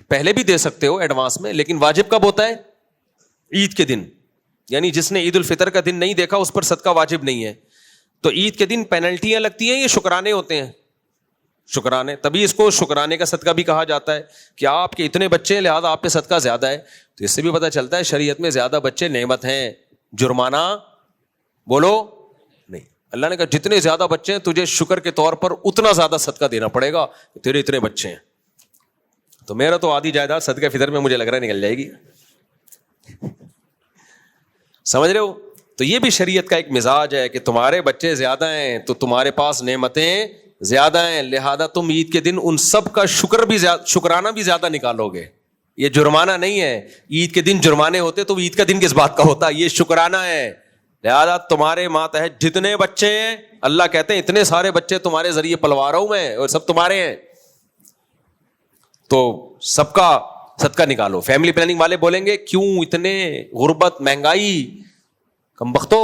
پہلے بھی دے سکتے ہو ایڈوانس میں, لیکن واجب کب ہوتا ہے؟ عید کے دن. یعنی جس نے عید الفطر کا دن نہیں دیکھا اس پر صدقہ واجب نہیں ہے. تو عید کے دن پینلٹیاں لگتی ہیں, یہ شکرانے ہوتے ہیں, شکرانے. تبھی اس کو شکرانے کا صدقہ بھی کہا جاتا ہے کہ آپ کے اتنے بچے ہیں لہٰذا آپ پہ صدقہ زیادہ ہے. تو اس سے بھی پتہ چلتا ہے شریعت میں زیادہ بچے نعمت ہیں, جرمانہ بولو نہیں. اللہ نے کہا جتنے زیادہ بچے ہیں تجھے شکر کے طور پر اتنا زیادہ صدقہ دینا پڑے گا, تیرے اتنے بچے ہیں. تو میرا تو آدھی جائیداد صدقہ فطر میں مجھے لگ رہا ہے نکل جائے گی. سمجھ رہے ہو؟ تو یہ بھی شریعت کا ایک مزاج ہے کہ تمہارے بچے زیادہ ہیں تو تمہارے پاس نعمتیں زیادہ ہیں, لہذا تم عید کے دن ان سب کا شکرانہ بھی زیادہ نکالو گے. یہ جرمانہ نہیں ہے. عید کے دن جرمانے ہوتے تو عید کا دن کس بات کا ہوتا؟ یہ شکرانہ ہے. لہذا تمہارے ماتحت جتنے بچے ہیں, اللہ کہتے ہیں اتنے سارے بچے تمہارے ذریعے پلوا رہا ہوں میں اور سب تمہارے ہیں, تو سب کا صدقہ نکالو. فیملی پلاننگ والے بولیں گے کیوں اتنے غربت, مہنگائی, کم بختو,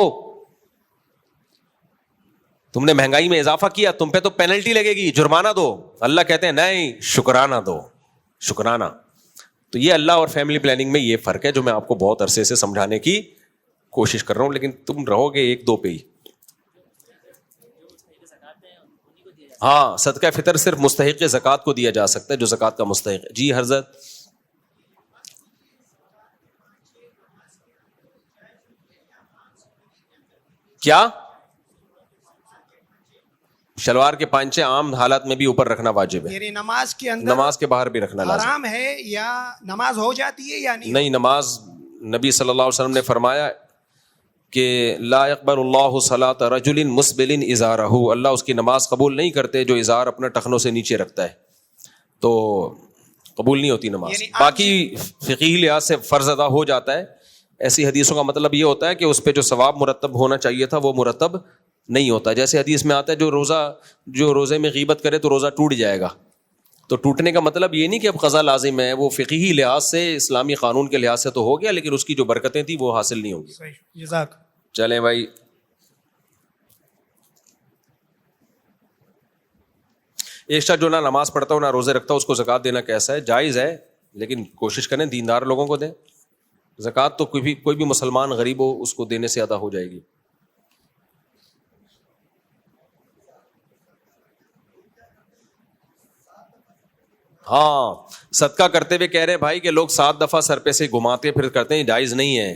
تم نے مہنگائی میں اضافہ کیا, تم پہ تو پینلٹی لگے گی, جرمانہ دو. اللہ کہتے ہیں نہیں, شکرانہ دو, شکرانہ. تو یہ اللہ اور فیملی پلاننگ میں یہ فرق ہے جو میں آپ کو بہت عرصے سے سمجھانے کی کوشش کر رہا ہوں, لیکن تم رہو گے ایک دو پہ ہی. ہاں, صدقہ فطر صرف مستحق زکوٰۃ کو دیا جا سکتا ہے جو زکوٰۃ کا مستحق ہے. جی حضرت, کیا شلوار کے پانچے عام حالات میں بھی اوپر رکھنا واجب ہے؟ یعنی نماز کے اندر, نماز کے باہر بھی رکھنا لازم حرام ہے یا نماز ہو جاتی ہے یا نہیں. نماز نبی صلی اللہ علیہ وسلم نے فرمایا کہ لا يقبل اللہ صلاۃ رجل مسبل ازارہ, اللہ اس کی نماز قبول نہیں کرتے جو ازار اپنا ٹخنوں سے نیچے رکھتا ہے, تو قبول نہیں ہوتی نماز. یعنی باقی فقہی لحاظ سے فرض ادا ہو جاتا ہے. ایسی حدیثوں کا مطلب یہ ہوتا ہے کہ اس پہ جو ثواب مرتب ہونا چاہیے تھا وہ مرتب نہیں ہوتا. جیسے حدیث میں آتا ہے جو روزے میں غیبت کرے تو روزہ ٹوٹ جائے گا. تو ٹوٹنے کا مطلب یہ نہیں کہ اب قضا لازم ہے, وہ فقہی لحاظ سے اسلامی قانون کے لحاظ سے تو ہو گیا, لیکن اس کی جو برکتیں تھیں وہ حاصل نہیں ہوگی. جزاک. چلیں بھائی, ایک شخص جو نہ نماز پڑھتا ہو نہ روزے رکھتا ہو اس کو زکوٰۃ دینا کیسا ہے؟ جائز ہے, لیکن کوشش کریں دیندار لوگوں کو دیں. زکوٰۃ تو کوئی بھی مسلمان غریب ہو اس کو دینے سے ادا ہو جائے گی. ہاں, صدقہ کرتے ہوئے کہہ رہے ہیں بھائی کہ لوگ 7 دفعہ سر پہ سے گھماتے پھر کرتے ہیں, جائز نہیں ہے.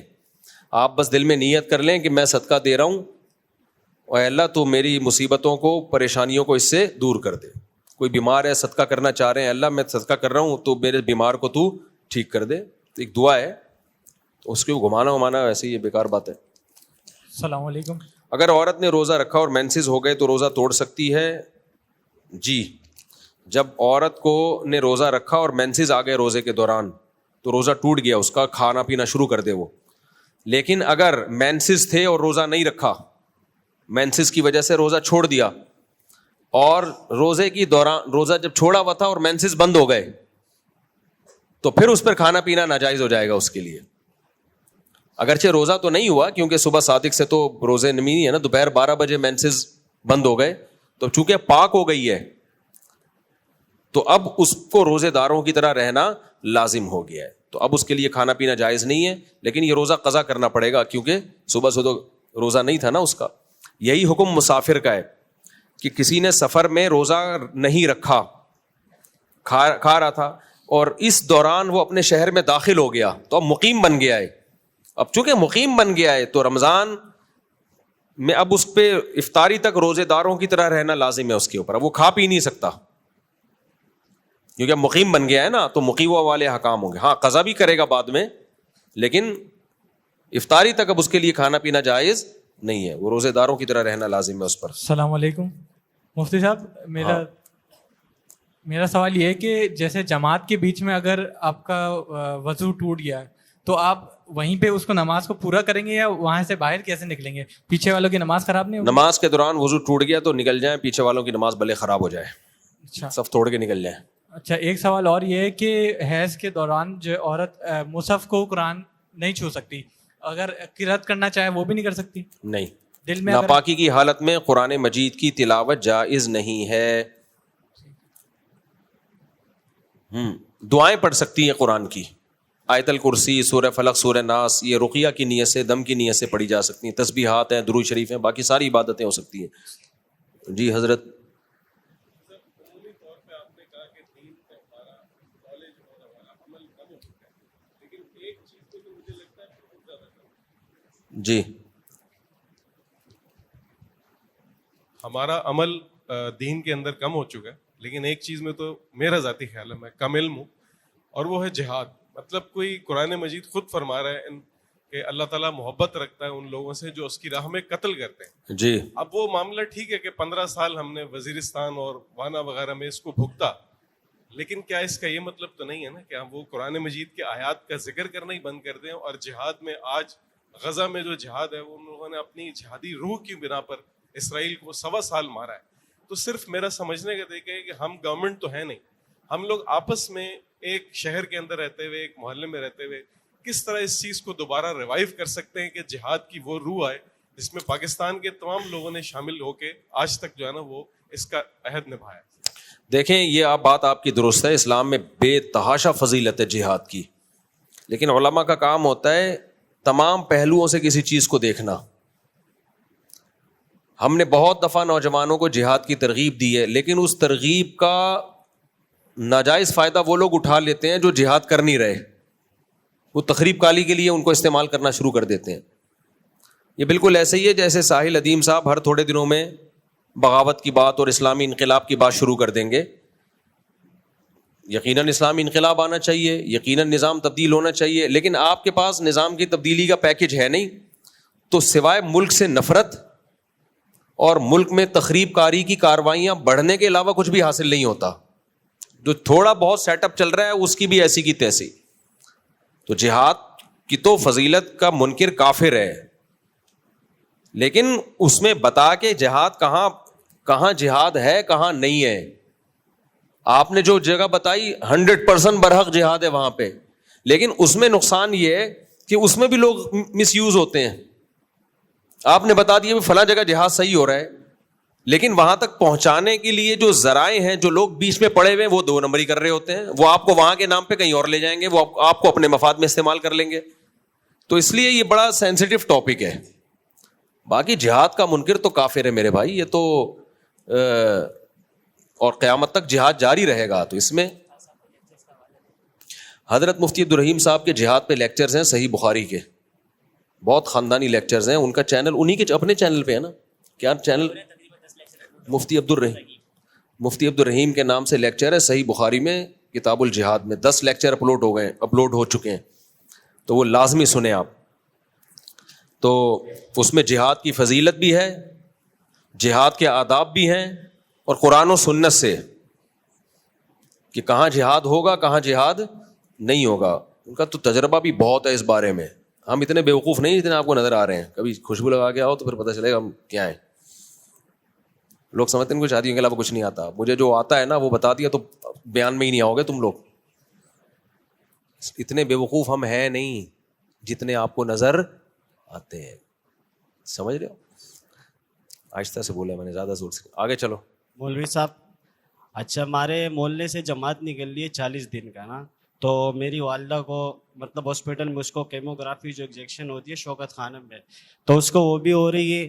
آپ بس دل میں نیت کر لیں کہ میں صدقہ دے رہا ہوں اور اللہ تو میری مصیبتوں کو, پریشانیوں کو اس سے دور کر دے. کوئی بیمار ہے, صدقہ کرنا چاہ رہے ہیں, اللہ میں صدقہ کر رہا ہوں تو میرے بیمار کو تو ٹھیک کر دے. ایک دعا ہے, اس کو گھمانا ویسے یہ بیکار بات ہے. السلام علیکم. اگر عورت نے روزہ رکھا اور مینسز ہو گئے تو روزہ توڑ سکتی ہے؟ جی, جب عورت کو نے روزہ رکھا اور مینسز آ گئے روزے کے دوران تو روزہ ٹوٹ گیا, اس کا کھانا پینا شروع کر دے وہ. لیکن اگر مینسز تھے اور روزہ نہیں رکھا, مینسز کی وجہ سے روزہ چھوڑ دیا اور روزے کی دوران روزہ جب چھوڑا ہوا تھا اور مینسز بند ہو گئے تو پھر اس پر کھانا پینا ناجائز ہو جائے گا اس کے لیے. اگرچہ روزہ تو نہیں ہوا کیونکہ صبح صادق سے تو روزے نہیں ہے نا, دوپہر 12 بجے مینسز بند ہو گئے تو چونکہ پاک ہو گئی ہے تو اب اس کو روزے داروں کی طرح رہنا لازم ہو گیا ہے, تو اب اس کے لیے کھانا پینا جائز نہیں ہے. لیکن یہ روزہ قضا کرنا پڑے گا کیونکہ صبح سے تو روزہ نہیں تھا نا اس کا. یہی حکم مسافر کا ہے کہ کسی نے سفر میں روزہ نہیں رکھا, کھا رہا تھا اور اس دوران وہ اپنے شہر میں داخل ہو گیا تو اب مقیم بن گیا ہے. اب چونکہ مقیم بن گیا ہے تو رمضان میں اب اس پہ افطاری تک روزے داروں کی طرح رہنا لازم ہے اس کے اوپر. اب وہ کھا پی نہیں سکتا کیونکہ اب مقیم بن گیا ہے نا, تو مقیمہ والے حکام ہوں گے. ہاں قضا بھی کرے گا بعد میں, لیکن افطاری تک اب اس کے لیے کھانا پینا جائز نہیں ہے, وہ روزے داروں کی طرح رہنا لازم ہے اس پر. السلام علیکم مفتی صاحب. میرا سوال یہ ہے کہ جیسے جماعت کے بیچ میں اگر آپ کا وضو ٹوٹ گیا ہے تو آپ وہیں پہ اس کو نماز کو پورا کریں گے یا وہاں سے باہر کیسے نکلیں گے؟ پیچھے والوں کی نماز خراب نہیں ہوگی؟ نماز کے دوران وضو ٹوٹ گیا تو نکل جائیں, پیچھے والوں کی نماز بھلے خراب ہو جائے, اچھا صف توڑ کے نکل جائیں. اچھا, ایک سوال اور یہ ہے کہ حیض کے دوران جو عورت مصحف کو قرآن نہیں چھو سکتی, اگر قرات کرنا چاہے وہ بھی نہیں کر سکتی. نہیں, دل میں ناپاکی کی حالت میں قرآن مجید کی تلاوت جائز نہیں ہے. دعائیں پڑھ سکتی ہیں قرآن کی, آیت الکرسی, سورہ فلق, سورہ ناس, یہ رقیہ کی نیت سے, دم کی نیت سے پڑھی جا سکتی ہیں. تسبیحات ہیں, درود شریف ہیں, باقی ساری عبادتیں ہو سکتی ہیں. جی حضرت. جی ہمارا عمل دین کے اندر کم ہو چکا ہے, لیکن ایک چیز میں تو میرا ذاتی خیال ہے, میں کم علم ہوں, اور وہ ہے جہاد. مطلب کوئی قرآن مجید خود فرما رہا ہے کہ اللہ تعالیٰ محبت رکھتا ہے ان لوگوں سے جو اس کی راہ میں قتل کرتے ہیں. جی اب وہ معاملہ ٹھیک ہے کہ 15 سال ہم نے وزیرستان اور وانا وغیرہ میں اس کو بھگتا, لیکن کیا اس کا یہ مطلب تو نہیں ہے نا کہ ہم وہ قرآن مجید کے آیات کا ذکر کرنا ہی بند کر دیں. اور جہاد میں آج غزہ میں جو جہاد ہے, وہ ان لوگوں نے اپنی جہادی روح کی بنا پر اسرائیل کو 1.25 سال مارا ہے. تو صرف میرا سمجھنے کا طریقہ ہے کہ ہم گورنمنٹ تو ہے نہیں, ہم لوگ آپس میں ایک شہر کے اندر رہتے ہوئے, ایک محلے میں رہتے ہوئے, کس طرح اس چیز کو دوبارہ ریوائیو کر سکتے ہیں کہ جہاد کی وہ روح آئے جس میں پاکستان کے تمام لوگوں نے شامل ہو کے آج تک جو ہے نا وہ اس کا عہد نبھایا. دیکھیں, یہ بات آپ کی درست ہے, اسلام میں بے تحاشا فضیلت ہے جہاد کی, لیکن علماء کا کام ہوتا ہے تمام پہلوؤں سے کسی چیز کو دیکھنا. ہم نے بہت دفعہ نوجوانوں کو جہاد کی ترغیب دی ہے, لیکن اس ترغیب کا ناجائز فائدہ وہ لوگ اٹھا لیتے ہیں جو جہاد کر نہیں رہے, وہ تخریب کالی کے لیے ان کو استعمال کرنا شروع کر دیتے ہیں. یہ بالکل ایسے ہی ہے جیسے ساحل ادیم صاحب ہر تھوڑے دنوں میں بغاوت کی بات اور اسلامی انقلاب کی بات شروع کر دیں گے. یقیناً اسلامی انقلاب آنا چاہیے, یقیناً نظام تبدیل ہونا چاہیے, لیکن آپ کے پاس نظام کی تبدیلی کا پیکج ہے نہیں, تو سوائے ملک سے نفرت اور ملک میں تخریب کاری کی کاروائیاں بڑھنے کے علاوہ کچھ بھی حاصل نہیں ہوتا. جو تھوڑا بہت سیٹ اپ چل رہا ہے اس کی بھی ایسی کی تیسی. تو جہاد کی تو فضیلت کا منکر کافر ہے, لیکن اس میں بتا کے جہاد کہاں جہاد ہے کہاں نہیں ہے. آپ نے جو جگہ بتائی 100% برحق جہاد ہے وہاں پہ, لیکن اس میں نقصان یہ ہے کہ اس میں بھی لوگ مس یوز ہوتے ہیں. آپ نے بتا دیا فلاں جگہ جہاد صحیح ہو رہا ہے, لیکن وہاں تک پہنچانے کے لیے جو ذرائع ہیں, جو لوگ بیچ میں پڑے ہوئے ہیں, وہ 2 نمبری کر رہے ہوتے ہیں. وہ آپ کو وہاں کے نام پہ کہیں اور لے جائیں گے, وہ آپ کو اپنے مفاد میں استعمال کر لیں گے. تو اس لیے یہ بڑا سینسیٹیو ٹاپک ہے. باقی جہاد کا منکر تو کافر ہے میرے بھائی, یہ تو اور قیامت تک جہاد جاری رہے گا. تو اس میں حضرت مفتی عبدالرحیم صاحب کے جہاد پہ لیکچرز ہیں صحیح بخاری کے, بہت خاندانی لیکچرز ہیں. ان کا چینل انہی کے اپنے چینل پہ ہے نا, کیا چینل, مفتی عبدالرحیم کے نام سے لیکچر ہے صحیح بخاری میں کتاب الجہاد میں. 10 لیکچر اپلوڈ ہو چکے ہیں, تو وہ لازمی سنیں آپ. تو اس میں جہاد کی فضیلت بھی ہے, جہاد کے آداب بھی ہیں, اور قرآن و سنت سے کہ کہاں جہاد ہوگا کہاں جہاد نہیں ہوگا. ان کا تو تجربہ بھی بہت ہے اس بارے میں. ہم اتنے بیوقوف نہیں جتنے آپ کو نظر آ رہے ہیں. کبھی خوشبو لگا کے آؤ تو پھر پتہ چلے گا ہم کیا ہیں. لوگ سمجھتے ہیں ان کو شادیوں کے علاوہ کچھ نہیں آتا. مجھے جو آتا ہے نا وہ بتا دیا تو بیان میں ہی نہیں آؤ گے تم لوگ. اتنے بیوقوف ہم ہیں نہیں جتنے آپ کو نظر آتے ہیں. سمجھ رہے ہو؟ آہستہ سے بولے میں نے, زیادہ زور سے. آگے چلو. مولوی صاحب, اچھا ہمارے محلے سے جماعت نکل لی ہے 40 دن کا نا, تو میری والدہ کو مطلب ہاسپٹل میں اس کو کیموگرافی جو انجیکشن ہوتی ہے شوکت خانم میں, تو اس کو وہ بھی ہو رہی ہے.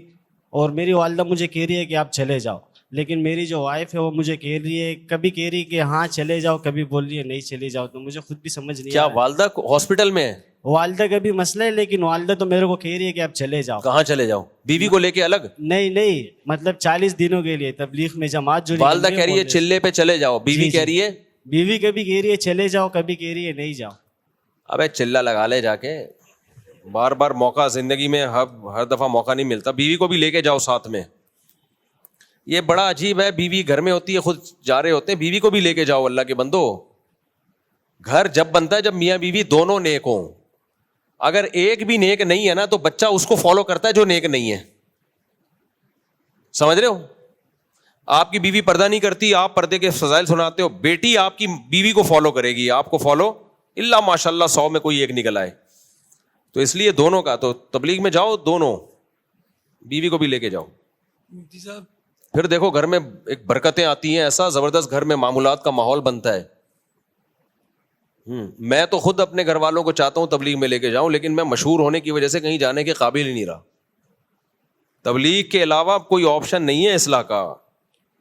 اور میری والدہ مجھے کہہ رہی ہے کہ آپ چلے جاؤ, لیکن میری جو وائف ہے وہ مجھے کہہ رہی ہے, کبھی کہہ رہی ہے کہ ہاں چلے جاؤ, کبھی بول رہی ہے نہیں چلی جاؤ. تو مجھے خود بھی سمجھ نہیں. کیا والدہ ہاسپٹل میں ہے؟ والدہ کا بھی مسئلہ ہے, لیکن والدہ تو میرے کو کہہ رہی ہے کہ آپ چلے جاؤ. کہاں چلے جاؤ؟ بیوی کو لے کے الگ؟ نہیں, مطلب 40 دنوں کے لیے تبلیغ میں جماعت جو والدہ کہہ رہی ہے چلے پہ چلے جاؤ, بیوی کہہ رہی ہے, بیوی کبھی کہہ رہی ہے چلے جاؤ, کبھی کہہ رہی ہے نہیں جاؤ. ابے چلا لگا لے جا کے, بار بار موقع زندگی میں ہر دفعہ موقع نہیں ملتا. بیوی کو بھی لے کے جاؤ ساتھ میں. یہ بڑا عجیب ہے, بیوی گھر میں ہوتی ہے, خود جا رہے ہوتے ہیں, بیوی کو بھی لے کے جاؤ. اللہ کے بندو, گھر جب بنتا ہے جب میاں بیوی دونوں نیک ہوں. اگر ایک بھی نیک نہیں ہے نا تو بچہ اس کو فالو کرتا ہے جو نیک نہیں ہے. سمجھ رہے ہو؟ آپ کی بیوی پردہ نہیں کرتی, آپ پردے کے فضائل سناتے ہو, بیٹی آپ کی بیوی کو فالو کرے گی, آپ کو فالو, اللہ ماشاء اللہ 100 میں کوئی ایک نکل آئے. تو اس لیے دونوں کا, تو تبلیغ میں جاؤ دونوں, بیوی کو بھی لے کے جاؤ. مفتی صاحب پھر دیکھو گھر میں ایک برکتیں آتی ہیں, ایسا زبردست گھر میں معمولات کا ماحول بنتا ہے. میں تو خود اپنے گھر والوں کو چاہتا ہوں تبلیغ میں لے کے جاؤں, لیکن میں مشہور ہونے کی وجہ سے کہیں جانے کے قابل ہی نہیں رہا. تبلیغ کے علاوہ کوئی آپشن نہیں ہے اصلاح کا.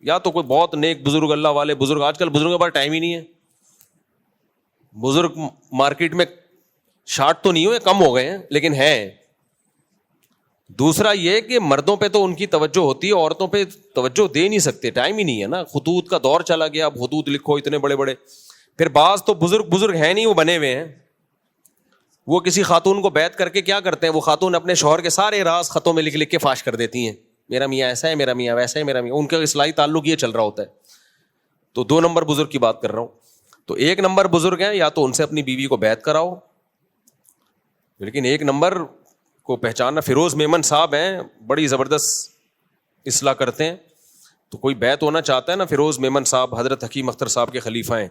یا تو کوئی بہت نیک بزرگ, اللہ والے بزرگ, آج کل بزرگوں کے پاس ٹائم ہی نہیں ہے. بزرگ مارکیٹ میں شارٹ تو نہیں ہوئے, کم ہو گئے ہیں, لیکن ہیں. دوسرا یہ کہ مردوں پہ تو ان کی توجہ ہوتی ہے, عورتوں پہ توجہ دے نہیں سکتے, ٹائم ہی نہیں ہے نا. خطوط کا دور چلا گیا, اب خطوط لکھو اتنے بڑے بڑے. پھر بعض تو بزرگ ہیں نہیں, وہ بنے ہوئے ہیں. وہ کسی خاتون کو بیعت کر کے کیا کرتے ہیں, وہ خاتون اپنے شوہر کے سارے راز خطوں میں لکھ کے فاش کر دیتی ہیں, میرا میاں ایسا ہے, میرا میاں ویسا ہے, میرا میاں. ان کا اصلاحی تعلق یہ چل رہا ہوتا ہے. تو 2 نمبر بزرگ کی بات کر رہا ہوں. تو 1 نمبر بزرگ ہیں, یا تو ان سے اپنی بیوی کو بیعت کراؤ. لیکن 1 نمبر کو پہچاننا, فیروز میمن صاحب ہیں, بڑی زبردست اصلاح کرتے ہیں. تو کوئی بیعت ہونا چاہتا ہے نا, فیروز میمن صاحب حضرت حکیم اختر صاحب کے خلیفہ ہیں,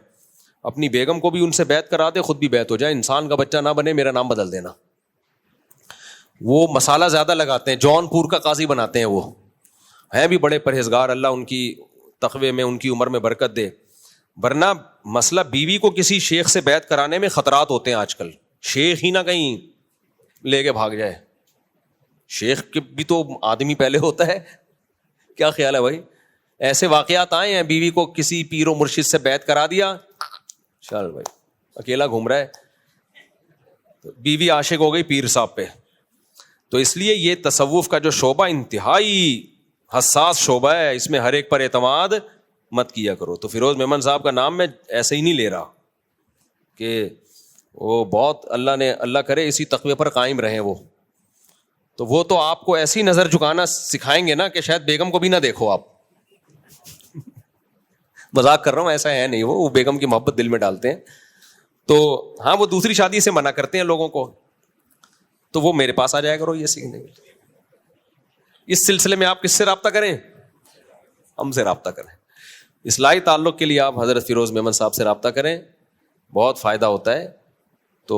اپنی بیگم کو بھی ان سے بیعت کرا دے, خود بھی بیعت ہو جائے. انسان کا بچہ نہ بنے, میرا نام بدل دینا. وہ مسالہ زیادہ لگاتے ہیں, جون پور کا قاضی بناتے ہیں. وہ ہیں بھی بڑے پرہیزگار, اللہ ان کی تقوی میں, ان کی عمر میں برکت دے. ورنہ مسئلہ بیوی کو کسی شیخ سے بیعت کرانے میں خطرات ہوتے ہیں آج کل. شیخ ہی نہ کہیں لے کے بھاگ جائے. شیخ کے بھی تو آدمی پہلے ہوتا ہے. کیا خیال ہے بھائی؟ ایسے واقعات آئے ہیں, بیوی کو کسی پیر و مرشد سے بیعت کرا دیا, چل بھائی اکیلا گھوم رہا ہے, بیوی عاشق ہو گئی پیر صاحب پہ. تو اس لیے یہ تصوف کا جو شعبہ انتہائی حساس شعبہ ہے, اس میں ہر ایک پر اعتماد مت کیا کرو. تو فیروز میمن صاحب کا نام میں ایسے ہی نہیں لے رہا کہ وہ بہت, اللہ کرے اسی تقوی پر قائم رہیں وہ. تو وہ تو آپ کو ایسی نظر جھکانا سکھائیں گے نا کہ شاید بیگم کو بھی نہ دیکھو آپ. مذاق کر رہا ہوں, ایسا ہے نہیں. وہ بیگم کی محبت دل میں ڈالتے ہیں. تو ہاں, وہ دوسری شادی سے منع کرتے ہیں لوگوں کو. تو وہ میرے پاس آ جایا کرو یہ سیکھنے کے لیے. اس سلسلے میں آپ کس سے رابطہ کریں؟ ہم سے رابطہ کریں. اصلاحی تعلق کے لیے آپ حضرت فیروز میمن صاحب سے رابطہ کریں, بہت فائدہ ہوتا ہے. تو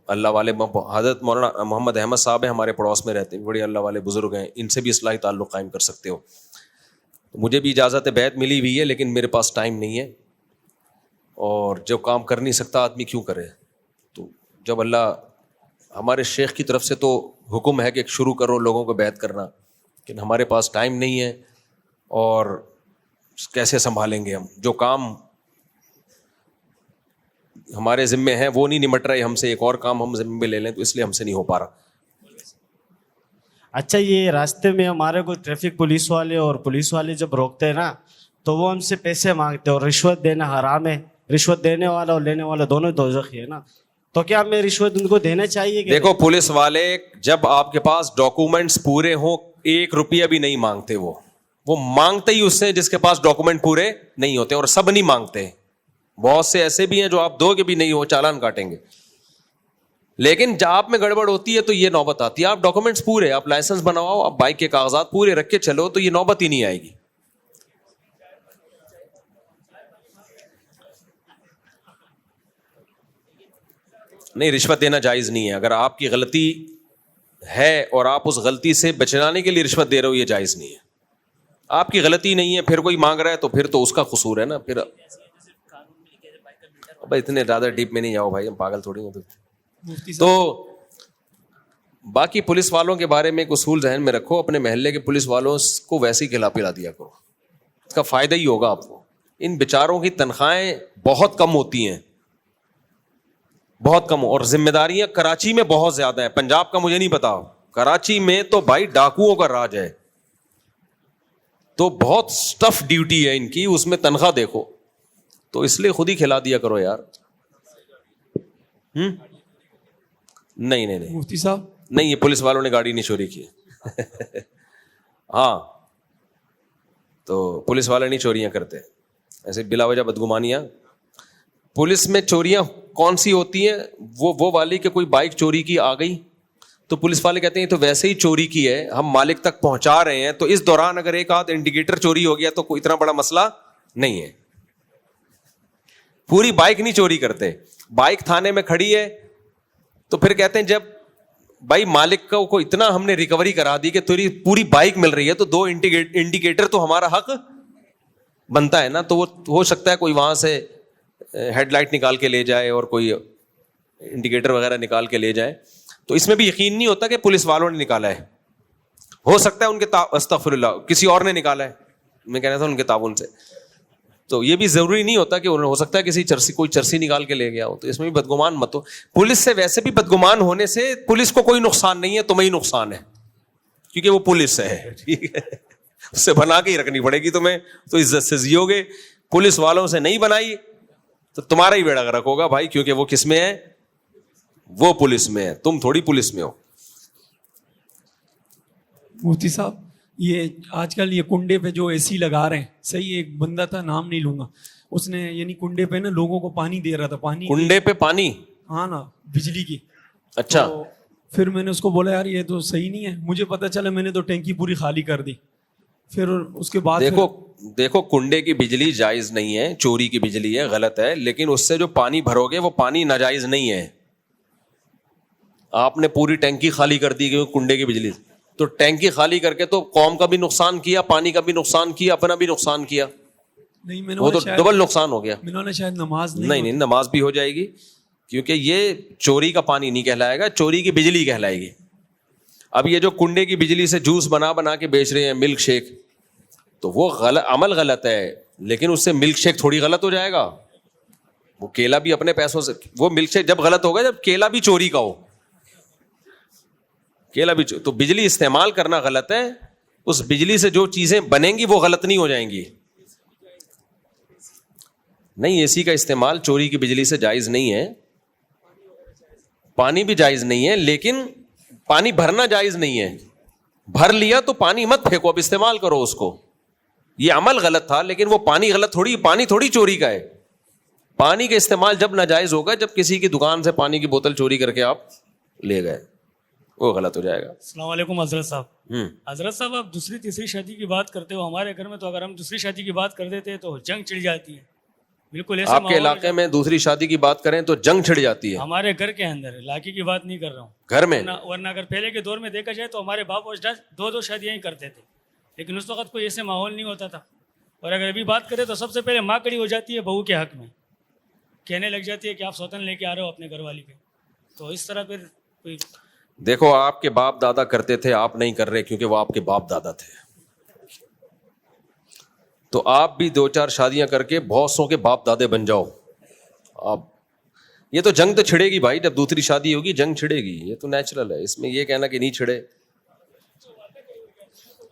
اللہ والے حضرت مولانا محمد احمد صاحب ہیں, ہمارے پڑوس میں رہتے ہیں, بڑے اللہ والے بزرگ ہیں, ان سے بھی اصلاحی تعلق قائم کر سکتے ہو. مجھے بھی اجازت بیعت ملی ہوئی ہے, لیکن میرے پاس ٹائم نہیں ہے, اور جو کام کر نہیں سکتا آدمی کیوں کرے. تو جب اللہ, ہمارے شیخ کی طرف سے تو حکم ہے کہ شروع کرو لوگوں کو بیعت کرنا, لیکن ہمارے پاس ٹائم نہیں ہے, اور کیسے سنبھالیں گے ہم. جو کام ہمارے ذمے ہیں وہ نہیں نمٹ رہے ہم سے, ایک اور کام ہم ذمے میں لے لیں, تو اس لیے ہم سے نہیں ہو پا رہا. اچھا, یہ راستے میں ہمارے کو ٹریفک پولیس والے اور پولیس والے جب روکتے ہیں نا, تو وہ ہم سے پیسے مانگتے ہیں, اور رشوت دینا حرام ہے. رشوت دینے والا اور لینے والا دونوں دوزخی ہے نا. تو کیا ہمیں رشوت ان کو دینا چاہیے؟ دیکھو, پولیس والے جب آپ کے پاس ڈاکومنٹس پورے ہوں, 1 روپیہ بھی نہیں مانگتے. وہ مانگتے ہی اس سے جس کے پاس ڈاکومنٹ پورے نہیں ہوتے, اور سب نہیں مانگتے. بہت سے ایسے بھی ہیں جو آپ دو کے بھی نہیں ہو چالان کاٹیں گے. لیکن جب آپ میں گڑبڑ ہوتی ہے تو یہ نوبت آتی ہے. آپ ڈاکومنٹس پورے, آپ لائسنس بنواؤ, آپ بائک کے کاغذات پورے رکھ کے چلو, تو یہ نوبت ہی نہیں آئے گی. نہیں, رشوت دینا جائز نہیں ہے. اگر آپ کی غلطی ہے اور آپ اس غلطی سے بچانے کے لیے رشوت دے رہے ہو, یہ جائز نہیں ہے. آپ کی غلطی نہیں ہے, پھر کوئی مانگ رہا ہے تو پھر تو اس کا قصور ہے نا. پھر بھائی اتنے زیادہ ڈیپ میں نہیں جاؤ بھائی, ہم پاگل تھوڑی ہیں. تو باقی پولیس والوں کے بارے میں ایک اصول ذہن میں رکھو, اپنے محلے کے پولیس والوں کو ویسے ہی کھلا پلا دیا کرو, اس کا فائدہ ہی ہوگا آپ کو. ان بیچاروں کی تنخواہیں بہت کم ہوتی ہیں, بہت کم, اور ذمہ داریاں کراچی میں بہت زیادہ ہیں. پنجاب کا مجھے نہیں پتا, کراچی میں تو بھائی ڈاکوؤں کا راج ہے, تو بہت سٹف ڈیوٹی ہے ان کی, اس میں تنخواہ دیکھو. تو اس لیے خود ہی کھلا دیا کرو یار. نہیں مفتی صاحب نہیں, یہ پولیس والوں نے گاڑی نہیں چوری کی. ہاں, تو پولیس والے نہیں چوریاں کرتے ایسے بلا وجہ بدگمانیاں. پولیس میں چوریاں کون سی ہوتی ہیں؟ وہ والی کہ کوئی بائک چوری کی آ گئی, تو پولیس والے کہتے ہیں تو ویسے ہی چوری کی ہے, ہم مالک تک پہنچا رہے ہیں, تو اس دوران اگر ایک آدھ انڈیکیٹر چوری ہو گیا تو کوئی اتنا بڑا مسئلہ نہیں ہے. پوری بائک نہیں چوری کرتے. بائک تھانے میں کھڑی ہے تو پھر کہتے ہیں جب بھائی مالک کو اتنا ہم نے ریکوری کرا دی کہ تیری پوری بائک مل رہی ہے, تو 2 انڈیکیٹر تو ہمارا حق بنتا ہے نا. تو وہ ہو سکتا ہے کوئی وہاں سے ہیڈ لائٹ نکال کے لے جائے اور کوئی انڈیکیٹر وغیرہ نکال کے لے جائے. تو اس میں بھی یقین نہیں ہوتا کہ پولیس والوں نے نکالا ہے, ہو سکتا ہے ان کے استغفر اللہ کسی اور نے نکالا ہے, میں کہہ رہا تھا ان کے تعاون سے. تو یہ بھی ضروری نہیں ہوتا کہ ہو سکتا ہے کسی کوئی چرسی نکال کے لے گیا ہو. تو اس میں بھی بدگمان مت ہو. پولیس سے ویسے بھی بدگمان ہونے سے پولیس کو کوئی نقصان نہیں ہے, تمہیں ہی نقصان ہے, کیونکہ وہ پولیس ہے, ٹھیک ہے, اس سے بنا کے ہی رکھنی پڑے گی تمہیں, تو عزت سے جیو گے. پولیس والوں سے نہیں بنائی تو تمہارا ہی بیڑا غرق ہوگا بھائی, کیونکہ وہ کس میں ہے, وہ پولیس میں ہے, تم تھوڑی پولیس میں ہو. مفتی صاحب, یہ آج کل یہ کنڈے پہ جو اے سی لگا رہے ہیں, صحیح, ایک بندہ تھا, نام نہیں لوں گا, اس نے یعنی کنڈے پہ نا لوگوں کو پانی دے رہا تھا, پانی کنڈے پہ پانی, ہاں نا, بجلی کی. اچھا, تو پھر میں نے اس کو بولا یار یہ تو صحیح نہیں ہے. مجھے پتا چلا, میں نے تو ٹینکی پوری خالی کر دی. پھر اس کے بعد دیکھو کنڈے کی بجلی جائز نہیں ہے, چوری کی بجلی ہے, غلط ہے, لیکن اس سے جو پانی بھرو گے وہ پانی ناجائز نہیں ہے. آپ نے پوری ٹینکی خالی کر دی کنڈے کی بجلی, تو ٹینکی خالی کر کے تو قوم کا بھی نقصان کیا, پانی کا بھی نقصان کیا, اپنا بھی نقصان کیا, وہ تو ڈبل نقصان ہو گیا. میں نے شاید نماز نہیں, نماز بھی ہو جائے گی, کیونکہ یہ چوری کا پانی نہیں کہلائے گا, چوری کی بجلی کہلائے گی. اب یہ جو کنڈے کی بجلی سے جوس بنا کے بیچ رہے ہیں, ملک شیک, تو وہ عمل غلط ہے, لیکن اس سے ملک شیک تھوڑی غلط ہو جائے گا. وہ کیلا بھی اپنے پیسوں سے, وہ ملک شیک جب غلط ہوگا جب کیلا بھی چوری کا ہو, کیلا بھی تو بجلی استعمال کرنا غلط ہے, اس بجلی سے جو چیزیں بنیں گی وہ غلط نہیں ہو جائیں گی. نہیں, اے سی کا استعمال چوری کی بجلی سے جائز نہیں ہے, پانی بھی جائز نہیں ہے, لیکن پانی بھرنا جائز نہیں ہے. بھر لیا تو پانی مت پھینکو, اب استعمال کرو اس کو. یہ عمل غلط تھا, لیکن وہ پانی غلط تھوڑی, پانی تھوڑی چوری کا ہے. پانی کا استعمال جب ناجائز ہوگا جب کسی کی دکان سے پانی کی بوتل چوری کر کے آپ لے گئے, وہ غلط ہو جائے گا. السلام علیکم حضرت صاحب. حضرت صاحب, آپ دوسری تیسری شادی کی بات کرتے ہو, ہمارے گھر میں تو اگر ہم دوسری شادی کی بات کر دیتے تو جنگ چھڑ جاتی ہے. بالکل ایسے آپ کے علاقے میں دوسری شادی کی بات کریں تو جنگ چھڑ جاتی ہے. ہمارے گھر کے اندر, علاقے کی بات نہیں کر رہا ہوں, گھر میں. ورنہ اگر پہلے کے دور میں دیکھا جائے تو ہمارے باپ اور اجداد 2 شادیاں ہی کرتے تھے, لیکن اس وقت کوئی ایسے ماحول نہیں ہوتا تھا. اور اگر ابھی بات کریں تو سب سے پہلے ماں کڑی ہو جاتی ہے بہو کے حق میں, کہنے لگ جاتی ہے کہ آپ سوتن لے کے آ رہے ہو اپنے گھر والی پہ. تو اس طرح پھر کوئی, دیکھو آپ کے باپ دادا کرتے تھے, آپ نہیں کر رہے کیونکہ وہ آپ کے باپ دادا تھے. تو آپ بھی 2-4 شادیاں کر کے بہت سو کے باپ دادے بن جاؤ آپ. یہ تو جنگ تو چھڑے گی بھائی, جب دوسری شادی ہوگی جنگ چھڑے گی, یہ تو نیچرل ہے. اس میں یہ کہنا کہ نہیں چھڑے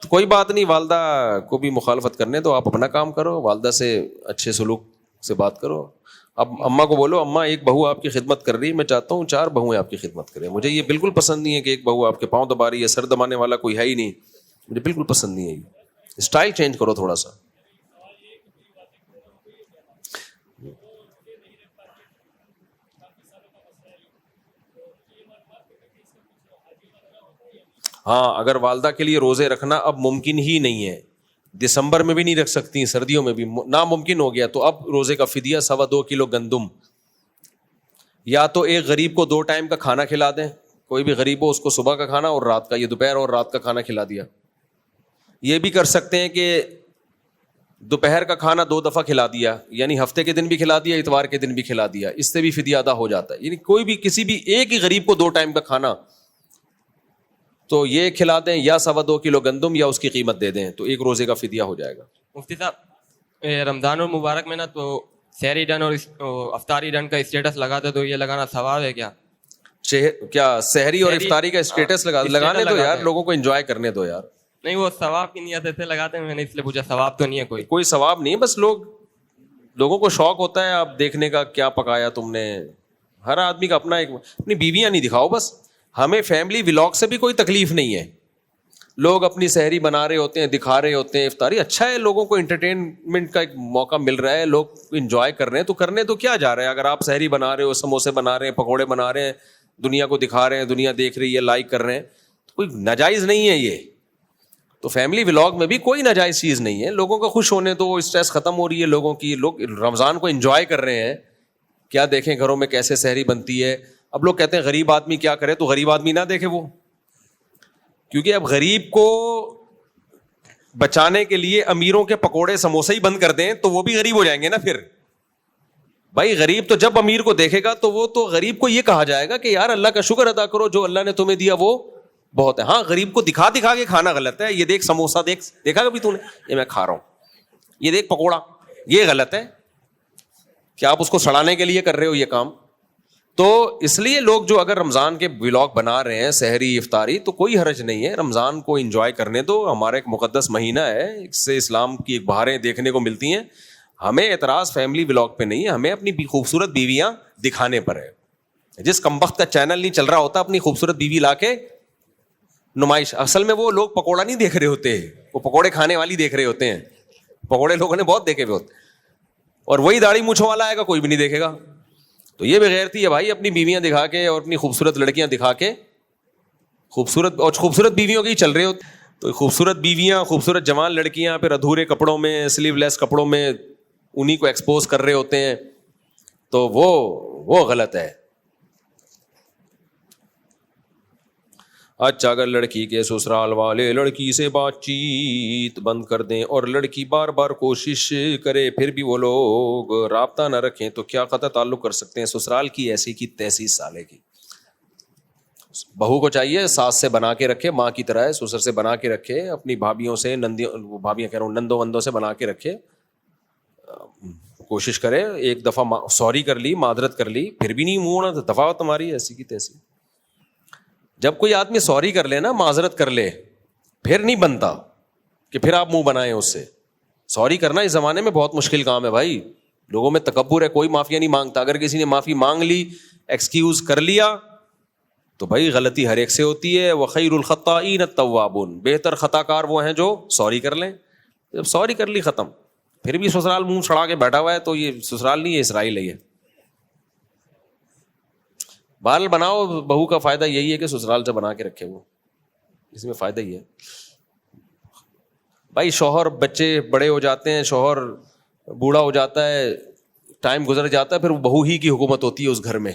تو کوئی بات نہیں, والدہ کو بھی مخالفت کرنے دو, آپ اپنا کام کرو, والدہ سے اچھے سلوک سے بات کرو. اب اماں کو بولو, اماں ایک بہو آپ کی خدمت کر رہی ہے, میں چاہتا ہوں 4 بہویں آپ کی خدمت کریں. مجھے یہ بالکل پسند نہیں ہے کہ ایک بہو آپ کے پاؤں دبا رہی ہے, سر دبانے والا کوئی ہے ہی نہیں, مجھے بالکل پسند نہیں ہے. یہ اسٹائل چینج کرو تھوڑا سا. ہاں, اگر والدہ کے لیے روزے رکھنا اب ممکن ہی نہیں ہے, دسمبر میں بھی نہیں رکھ سکتی, سردیوں میں بھی ناممکن ہو گیا, تو اب روزے کا فدیہ 2.25 کلو گندم, یا تو ایک غریب کو 2 ٹائم کا کھانا کھلا دیں, کوئی بھی غریب ہو اس کو صبح کا کھانا اور رات کا, یہ دوپہر اور رات کا کھانا کھلا دیا. یہ بھی کر سکتے ہیں کہ دوپہر کا کھانا 2 دفعہ کھلا دیا, یعنی ہفتے کے دن بھی کھلا دیا, اتوار کے دن بھی کھلا دیا, اس سے بھی فدیہ ادا ہو جاتا ہے. یعنی کوئی بھی کسی بھی ایک ہی غریب کو 2 ٹائم کا کھانا تو یہ کھلا دیں, یا 2.25 کلو گندم, یا اس کی قیمت دے دیں, تو ایک روزے کا فدیہ ہو جائے گا. مفتی صاحب, رمضان المبارک میں نا تو سحری ڈن اور افطاری ڈن کا اسٹیٹس لگاتے, تو یہ لگانا ثواب ہے کیا؟ کیا سحری اور افطاری کا اسٹیٹس لگانے دو یار, لوگوں کو انجوائے کرنے دو یار. نہیں, وہ ثواب کی نیت سے لگاتے ہیں, میں نے اس لیے پوچھا. ثواب تو نہیں ہے کوئی ثواب نہیں ہے, بس لوگوں کو شوق ہوتا ہے آپ دیکھنے کا, کیا پکایا تم نے. ہر آدمی کا اپنا ایک, اپنی بیویاں نہیں دکھاؤ بس. ہمیں فیملی ولاگ سے بھی کوئی تکلیف نہیں ہے, لوگ اپنی سحری بنا رہے ہوتے ہیں, دکھا رہے ہوتے ہیں, افطاری اچھا ہے, لوگوں کو انٹرٹینمنٹ کا ایک موقع مل رہا ہے, لوگ انجوائے کر رہے ہیں, تو کرنے تو کیا جا رہا ہے. اگر آپ سحری بنا رہے ہو, سموسے بنا رہے ہیں, پکوڑے بنا رہے ہیں, دنیا کو دکھا رہے ہیں, دنیا دیکھ رہی ہے, لائک کر رہے ہیں, تو کوئی ناجائز نہیں ہے یہ. تو فیملی ولاگ میں بھی کوئی ناجائز چیز نہیں ہے, لوگوں کو خوش ہونے تو, اسٹریس ختم ہو رہی ہے لوگوں کی, لوگ رمضان کو انجوائے کر رہے ہیں. کیا دیکھیں گھروں میں کیسے سحری بنتی ہے, اب لوگ کہتے ہیں غریب آدمی کیا کرے, تو غریب آدمی نہ دیکھے وہ, کیونکہ اب غریب کو بچانے کے لیے امیروں کے پکوڑے سموسے ہی بند کر دیں تو وہ بھی غریب ہو جائیں گے نا پھر. بھائی غریب تو جب امیر کو دیکھے گا تو وہ تو غریب کو یہ کہا جائے گا کہ یار اللہ کا شکر ادا کرو, جو اللہ نے تمہیں دیا وہ بہت ہے. ہاں غریب کو دکھا دکھا کے کھانا غلط ہے, یہ دیکھ سموسا دیکھا کبھی تو نے, یہ میں کھا رہا ہوں, یہ دیکھ پکوڑا, یہ غلط ہے کہ آپ اس کو سڑانے کے لیے کر رہے ہو یہ کام. تو اس لیے لوگ جو اگر رمضان کے ولاگ بنا رہے ہیں سحری افطاری, تو کوئی حرج نہیں ہے, رمضان کو انجوائے کرنے دو, ہمارا ایک مقدس مہینہ ہے, اس سے اسلام کی ایک بہاریں دیکھنے کو ملتی ہیں. ہمیں اعتراض فیملی ولاگ پہ نہیں ہے, ہمیں اپنی خوبصورت بیویاں دکھانے پر ہے. جس کمبخت کا چینل نہیں چل رہا ہوتا اپنی خوبصورت بیوی لا کے نمائش, اصل میں وہ لوگ پکوڑا نہیں دیکھ رہے ہوتے, وہ پکوڑے کھانے والی دیکھ رہے ہوتے ہیں. پکوڑے لوگوں نے بہت دیکھے ہوئے ہوتے, اور وہی داڑھی مونچھوں والا آئے گا کوئی بھی نہیں دیکھے گا. تو یہ بغیرتی ہے بھائی, اپنی بیویاں دکھا کے اور اپنی خوبصورت لڑکیاں دکھا کے, خوبصورت بیویوں کی چل رہے ہوتے, تو خوبصورت بیویاں, خوبصورت جوان لڑکیاں پھر ادھورے کپڑوں میں, سلیو لیس کپڑوں میں انہی کو ایکسپوز کر رہے ہوتے ہیں, تو وہ غلط ہے. اچھا, اگر لڑکی کے سسرال والے لڑکی سے بات چیت بند کر دیں اور لڑکی بار بار کوشش کرے پھر بھی وہ لوگ رابطہ نہ رکھیں تو کیا قطع تعلق کر سکتے ہیں؟ سسرال کی ایسی کی تیسی سالے کی. بہو کو چاہیے ساس سے بنا کے رکھے, ماں کی طرح ہے, سسر سے بنا کے رکھے, اپنی بھابھیوں سے, بھابھیاں کہہ رہا ہوں, نندوں وندوں سے بنا کے رکھے. کوشش کرے, ایک دفعہ سوری کر لی, معذرت کر لی, پھر بھی نہیں منہ ہونا تو دفعہ تمہاری ایسی کی تیسی. جب کوئی آدمی سوری کر لے نا, معذرت کر لے, پھر نہیں بنتا کہ پھر آپ منہ بنائیں اس سے. سوری کرنا اس زمانے میں بہت مشکل کام ہے بھائی, لوگوں میں تکبر ہے, کوئی معافی نہیں مانگتا. اگر کسی نے معافی مانگ لی, ایکسکیوز کر لیا, تو بھائی غلطی ہر ایک سے ہوتی ہے. وَخَيْرُ الْخَطَّائِينَ التَّوَّابُونَ, بہتر خطا کار وہ ہیں جو سوری کر لیں. جب سوری کر لی ختم, پھر بھی سسرال منہ چھڑا کے بیٹھا ہوا ہے تو یہ سسرال نہیں ہے, اسرائیل ہے یہ. بال بناؤ, بہو کا فائدہ یہی ہے کہ سسرال سے بنا کے رکھے, وہ اس میں فائدہ ہی ہے. بھائی شوہر, بچے بڑے ہو جاتے ہیں, شوہر بوڑھا ہو جاتا ہے, ٹائم گزر جاتا ہے, پھر بہو ہی کی حکومت ہوتی ہے اس گھر میں.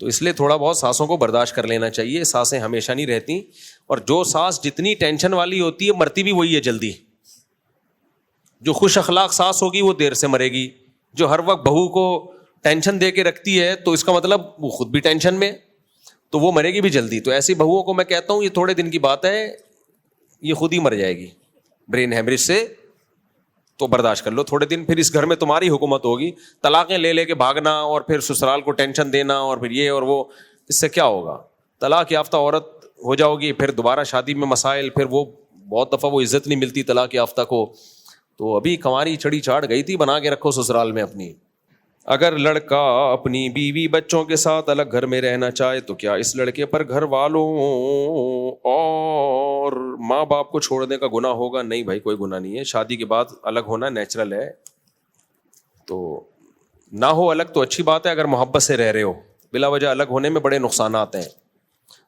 تو اس لیے تھوڑا بہت ساسوں کو برداشت کر لینا چاہیے, ساسیں ہمیشہ نہیں رہتی, اور جو ساس جتنی ٹینشن والی ہوتی ہے مرتی بھی وہی ہے جلدی. جو خوش اخلاق ساس ہوگی وہ دیر سے مرے گی, جو ہر وقت بہو کو ٹینشن دے کے رکھتی ہے تو اس کا مطلب وہ خود بھی ٹینشن میں, تو وہ مرے گی بھی جلدی. تو ایسی بہوؤں کو میں کہتا ہوں یہ تھوڑے دن کی بات ہے, یہ خود ہی مر جائے گی برین ہیمریج سے, تو برداشت کر لو تھوڑے دن, پھر اس گھر میں تمہاری حکومت ہوگی. طلاقیں لے کے بھاگنا اور پھر سسرال کو ٹینشن دینا اور پھر یہ اور وہ, اس سے کیا ہوگا؟ طلاق یافتہ عورت ہو جاؤ گی, پھر دوبارہ شادی میں مسائل, پھر وہ بہت دفعہ وہ عزت نہیں ملتی طلاق یافتہ کو. تو ابھی کنواری چھڑی چھاڑ گئی تھی, بنا کے رکھو سسرال میں اپنی. اگر لڑکا اپنی بیوی بچوں کے ساتھ الگ گھر میں رہنا چاہے تو کیا اس لڑکے پر گھر والوں اور ماں باپ کو چھوڑنے کا گناہ ہوگا؟ نہیں بھائی, کوئی گناہ نہیں ہے. شادی کے بعد الگ ہونا نیچرل ہے, تو نہ ہو الگ تو اچھی بات ہے. اگر محبت سے رہ رہے ہو, بلا وجہ الگ ہونے میں بڑے نقصانات ہیں.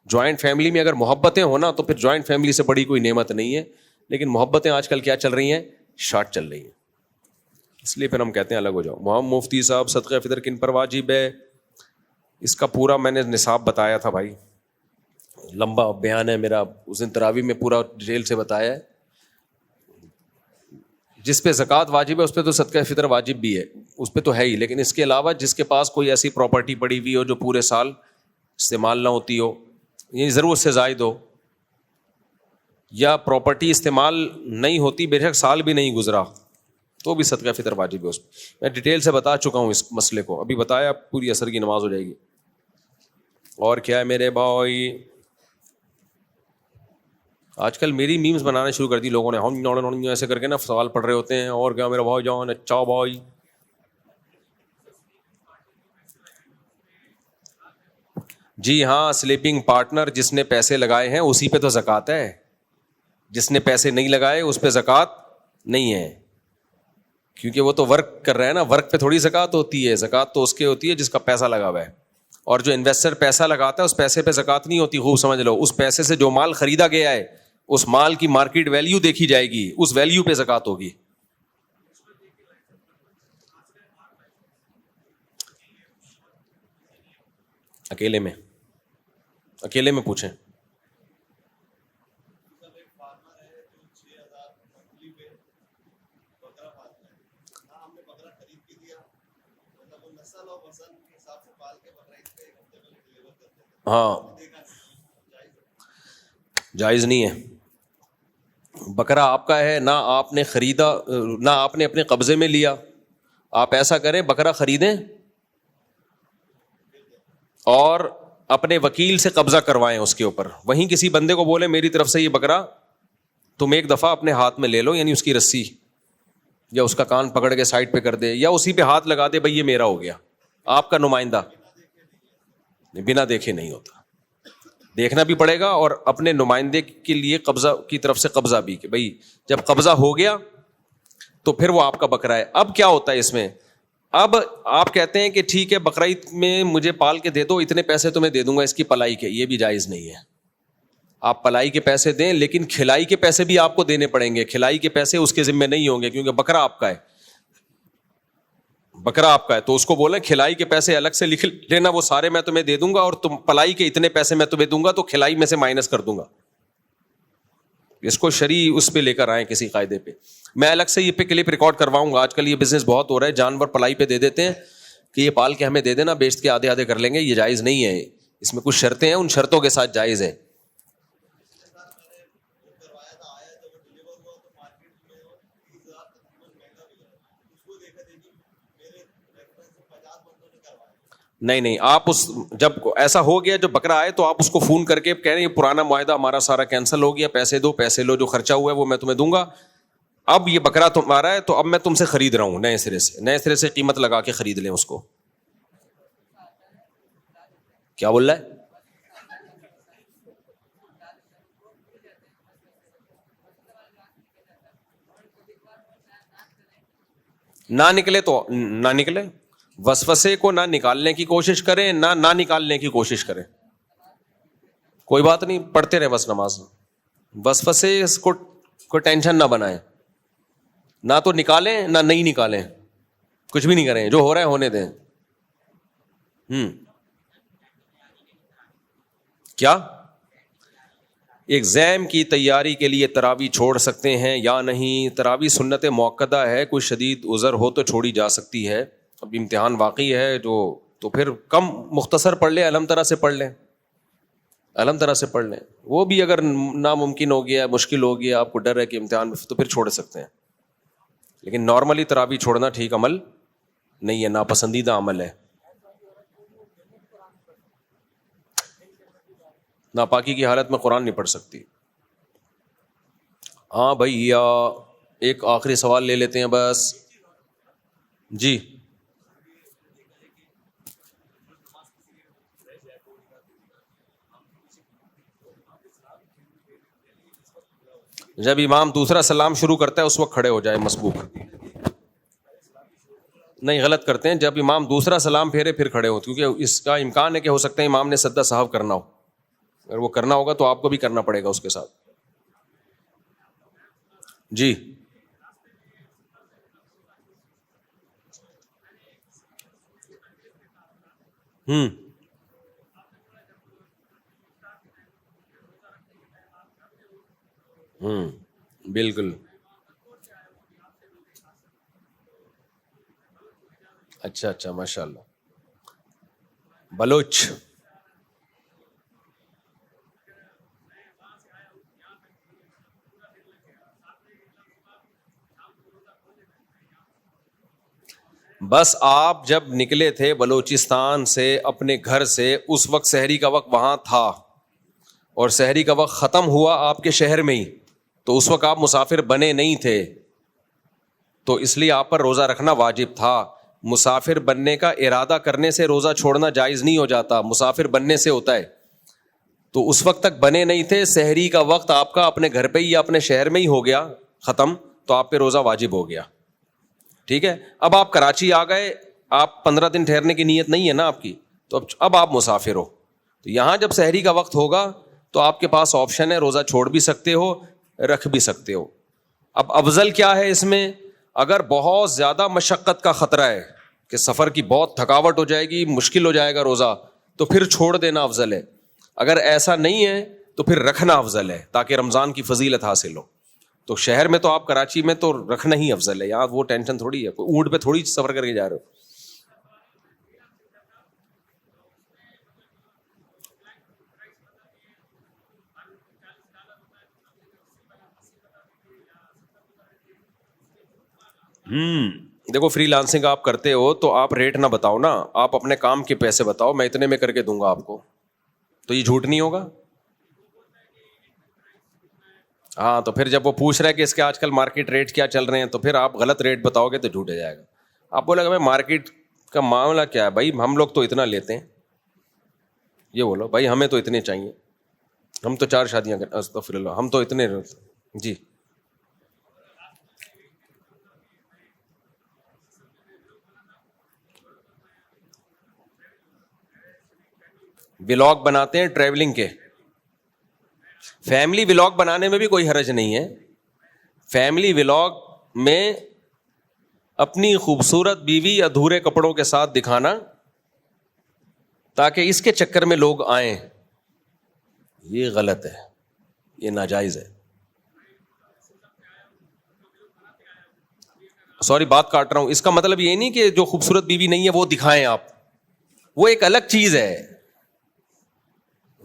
جوائنٹ فیملی میں اگر محبتیں ہونا تو پھر جوائنٹ فیملی سے بڑی کوئی نعمت نہیں ہے. لیکن محبتیں آج کل کیا چل رہی ہیں؟ شارٹ چل رہی ہیں, اس لیے پھر ہم کہتے ہیں الگ ہو جاؤ. محمد مفتی صاحب, صدقہ فطر کن پر واجب ہے؟ اس کا پورا میں نے نصاب بتایا تھا بھائی, لمبا بیان ہے میرا, اس دن تراویح میں پورا ڈیٹیل سے بتایا ہے. جس پہ زکوٰۃ واجب ہے اس پہ تو صدقہ فطر واجب بھی ہے, اس پہ تو ہے ہی. لیکن اس کے علاوہ جس کے پاس کوئی ایسی پراپرٹی پڑی ہوئی ہو جو پورے سال استعمال نہ ہوتی ہو, یعنی ضرورت سے زائد ہو, یا پراپرٹی استعمال نہیں ہوتی, بے شک سال بھی نہیں گزرا, تو بھی صدقہ فطر واجب ہے اس پہ. میں ڈیٹیل سے بتا چکا ہوں اس مسئلے کو, ابھی بتایا, پوری عصر کی نماز ہو جائے گی. اور کیا ہے میرے بھائی, آج کل میری میمز بنانا شروع کر دی لوگوں نے, ایسے کر کے نا سوال پڑھ رہے ہوتے ہیں. اور کیا میرا بھائی جان, اچھا بھائی. جی ہاں, سلیپنگ پارٹنر جس نے پیسے لگائے ہیں اسی پہ تو زکوٰۃ ہے, جس نے پیسے نہیں لگائے اس پہ زکوٰۃ نہیں ہے, کیونکہ وہ تو ورک کر رہا ہے نا, ورک پہ تھوڑی زکوٰۃ ہوتی ہے. زکوٰۃ تو اس کے ہوتی ہے جس کا پیسہ لگا ہوا ہے, اور جو انویسٹر پیسہ لگاتا ہے اس پیسے پہ زکوٰۃ نہیں ہوتی. خوب سمجھ لو, اس پیسے سے جو مال خریدا گیا ہے اس مال کی مارکیٹ ویلیو دیکھی جائے گی, اس ویلیو پہ زکوٰۃ ہوگی. اکیلے میں پوچھیں. ہاں جائز نہیں ہے. بکرا آپ کا ہے، نہ آپ نے خریدا، نہ آپ نے اپنے قبضے میں لیا. آپ ایسا کریں، بکرا خریدیں اور اپنے وکیل سے قبضہ کروائیں اس کے اوپر. وہیں کسی بندے کو بولیں میری طرف سے یہ بکرا تم ایک دفعہ اپنے ہاتھ میں لے لو، یعنی اس کی رسی یا اس کا کان پکڑ کے سائڈ پہ کر دے یا اسی پہ ہاتھ لگا دے، بھائی یہ میرا ہو گیا. آپ کا نمائندہ بنا دیکھے نہیں ہوتا، دیکھنا بھی پڑے گا اور اپنے نمائندے کے لیے قبضہ کی طرف سے قبضہ بھی کہ بھائی جب قبضہ ہو گیا تو پھر وہ آپ کا بکرا ہے. اب کیا ہوتا ہے اس میں، اب آپ کہتے ہیں کہ ٹھیک ہے بقرعید میں مجھے پال کے دے دو، اتنے پیسے تمہیں دے دوں گا اس کی پلائی کے. یہ بھی جائز نہیں ہے. آپ پلائی کے پیسے دیں لیکن کھلائی کے پیسے بھی آپ کو دینے پڑیں گے. کھلائی کے پیسے اس کے ذمہ نہیں ہوں گے کیونکہ بکرا آپ کا ہے. بکرا آپ کا ہے تو اس کو بولیں کھلائی کے پیسے الگ سے لکھ لینا، وہ سارے میں تمہیں دے دوں گا اور تم پلائی کے اتنے پیسے میں تمہیں دوں گا تو کھلائی میں سے مائنس کر دوں گا. اس کو شرعی اس پہ لے کر آئیں کسی قاعدے پہ. میں الگ سے یہ پہ کلپ ریکارڈ کرواؤں گا. آج کل یہ بزنس بہت ہو رہا ہے، جانور پلائی پہ دے دیتے ہیں کہ یہ پال کے ہمیں دے دینا، بیچ کے آدھے آدھے کر لیں گے. یہ جائز نہیں ہے. اس میں کچھ شرطیں ہیں، ان شرطوں کے ساتھ جائز ہے. نہیں آپ اس جب ایسا ہو گیا جب بکرا آئے تو آپ اس کو فون کر کے کہہ رہے ہیں یہ پرانا معاہدہ ہمارا سارا کینسل ہو گیا، پیسے دو، پیسے لو، جو خرچہ ہوا ہے وہ میں تمہیں دوں گا. اب یہ بکرا تمہارا ہے تو اب میں تم سے خرید رہا ہوں نئے سرے سے قیمت لگا کے خرید لیں اس کو. کیا بول رہا ہے؟ نہ نکلے تو نہ نکلے، وسوسے کو نہ نکالنے کی کوشش کریں، نہ نکالنے کی کوشش کریں. کوئی بات نہیں، پڑھتے رہیں بس نماز. وسوسے اس کو ٹینشن نہ بنائیں، نہ تو نکالیں نہ نہیں نکالیں، کچھ بھی نہیں کریں، جو ہو رہا ہے ہونے دیں. کیا ایگزام کی تیاری کے لیے تراویح چھوڑ سکتے ہیں یا نہیں؟ تراویح سنت موقدہ ہے، کوئی شدید عذر ہو تو چھوڑی جا سکتی ہے. اب امتحان واقعی ہے جو تو پھر کم مختصر پڑھ لیں، علم طرح سے پڑھ لیں، علم طرح سے پڑھ لیں. وہ بھی اگر ناممکن ہو گیا، مشکل ہو گیا، آپ کو ڈر ہے کہ امتحان تو پھر چھوڑ سکتے ہیں. لیکن نارملی تراویح چھوڑنا ٹھیک عمل نہیں ہے، ناپسندیدہ عمل ہے. ناپاکی کی حالت میں قرآن نہیں پڑھ سکتی. ہاں بھائی، یا ایک آخری سوال لے لیتے ہیں بس. جی جب امام دوسرا سلام شروع کرتا ہے اس وقت کھڑے ہو جائے مسبوق. نہیں، غلط کرتے ہیں. جب امام دوسرا سلام پھیرے پھر کھڑے ہو، کیونکہ اس کا امکان ہے کہ ہو سکتا ہے امام نے سجدہ سہو کرنا ہو. اگر وہ کرنا ہوگا تو آپ کو بھی کرنا پڑے گا اس کے ساتھ. جی بالکل. اچھا ماشاء اللہ. بلوچ بس آپ جب نکلے تھے بلوچستان سے اپنے گھر سے، اس وقت سحری کا وقت وہاں تھا اور سحری کا وقت ختم ہوا آپ کے شہر میں ہی، تو اس وقت آپ مسافر بنے نہیں تھے، تو اس لیے آپ پر روزہ رکھنا واجب تھا. مسافر بننے کا ارادہ کرنے سے روزہ چھوڑنا جائز نہیں ہو جاتا، مسافر بننے سے ہوتا ہے. تو اس وقت تک بنے نہیں تھے، سحری کا وقت آپ کا اپنے گھر پہ ہی یا اپنے شہر میں ہی ہو گیا ختم، تو آپ پہ روزہ واجب ہو گیا. ٹھیک ہے. اب آپ کراچی آ گئے، آپ 15 دن ٹھہرنے کی نیت نہیں ہے نا آپ کی، تو اب آپ مسافر ہو. تو یہاں جب سحری کا وقت ہوگا تو آپ کے پاس آپشن ہے، روزہ چھوڑ بھی سکتے ہو، رکھ بھی سکتے ہو. اب افضل کیا ہے اس میں؟ اگر بہت زیادہ مشقت کا خطرہ ہے کہ سفر کی بہت تھکاوٹ ہو جائے گی، مشکل ہو جائے گا روزہ، تو پھر چھوڑ دینا افضل ہے. اگر ایسا نہیں ہے تو پھر رکھنا افضل ہے تاکہ رمضان کی فضیلت حاصل ہو. تو شہر میں تو آپ کراچی میں تو رکھنا ہی افضل ہے, یہاں وہ ٹینشن تھوڑی ہے, کوئی اونٹ پہ تھوڑی سفر کر کے جا رہے ہو. دیکھو فری لانسنگ آپ کرتے ہو تو آپ ریٹ نہ بتاؤ نا, آپ اپنے کام کے پیسے بتاؤ, میں اتنے میں کر کے دوں گا آپ کو, تو یہ جھوٹ نہیں ہوگا. ہاں تو پھر جب وہ پوچھ رہا ہے کہ اس کے آج کل مارکیٹ ریٹ کیا چل رہے ہیں, تو پھر آپ غلط ریٹ بتاؤ گے تو جھوٹ ہو جائے گا. آپ بولے گا بھائی مارکیٹ کا معاملہ کیا ہے, بھائی ہم لوگ تو اتنا لیتے ہیں, یہ بولو بھائی ہمیں تو اتنے چاہیے, ہم تو 4 شادیاں کریں, استغفر اللہ, ہم تو اتنے. جی ولاگ بناتے ہیں ٹریولنگ کے, فیملی ولاگ بنانے میں بھی کوئی حرج نہیں ہے. فیملی ولاگ میں اپنی خوبصورت بیوی ادھورے کپڑوں کے ساتھ دکھانا تاکہ اس کے چکر میں لوگ آئیں, یہ غلط ہے, یہ ناجائز ہے. سوری بات کاٹ رہا ہوں, اس کا مطلب یہ نہیں کہ جو خوبصورت بیوی نہیں ہے وہ دکھائیں آپ, وہ ایک الگ چیز ہے,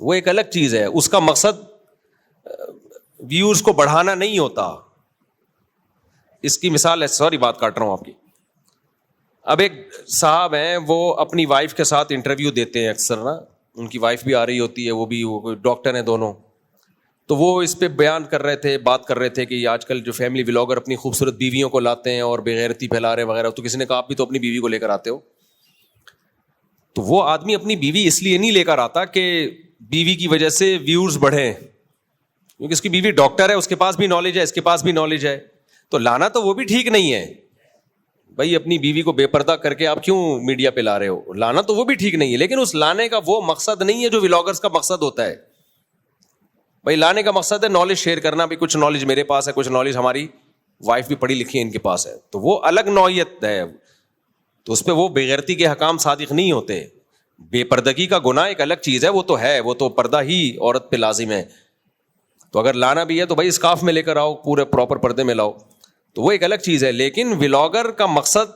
وہ ایک الگ چیز ہے. اس کا مقصد ویورز کو بڑھانا نہیں ہوتا. اس کی مثال ہے, سوری بات کاٹ رہا ہوں آپ کی. اب ایک صاحب ہیں, وہ اپنی وائف کے ساتھ انٹرویو دیتے ہیں اکثر نا, ان کی وائف بھی آ رہی ہوتی ہے, وہ بھی ڈاکٹر ہیں دونوں, تو وہ اس پہ بیان کر رہے تھے, بات کر رہے تھے کہ آج کل جو فیملی ولاگر اپنی خوبصورت بیویوں کو لاتے ہیں اور بےغیرتی پھیلا رہے وغیرہ. تو کسی نے کہا آپ بھی تو اپنی بیوی کو لے کر آتے ہو. تو وہ آدمی اپنی بیوی اس لیے نہیں لے کر آتا کہ بیوی کی وجہ سے ویورز بڑھیں, کیونکہ اس کی بیوی ڈاکٹر ہے, اس کے پاس بھی نالج ہے, اس کے پاس بھی نالج ہے. تو لانا تو وہ بھی ٹھیک نہیں ہے بھائی, اپنی بیوی کو بے پردہ کر کے آپ کیوں میڈیا پہ لا رہے ہو, لانا تو وہ بھی ٹھیک نہیں ہے, لیکن اس لانے کا وہ مقصد نہیں ہے جو ولاگرز کا مقصد ہوتا ہے. بھائی لانے کا مقصد ہے نالج شیئر کرنا, بھی کچھ نالج میرے پاس ہے, کچھ نالج ہماری وائف بھی پڑھی لکھی ہے ان کے پاس ہے, تو وہ الگ نوعیت ہے. تو اس پہ وہ بےغیرتی کے حکام صادق نہیں ہوتے. بے پردگی کا گناہ ایک الگ چیز ہے, وہ تو ہے, وہ تو پردہ ہی عورت پہ لازم ہے. تو اگر لانا بھی ہے تو بھائی اسکارف میں لے کر آؤ, پورے پراپر پردے میں لاؤ, تو وہ ایک الگ چیز ہے. لیکن ولاگر کا مقصد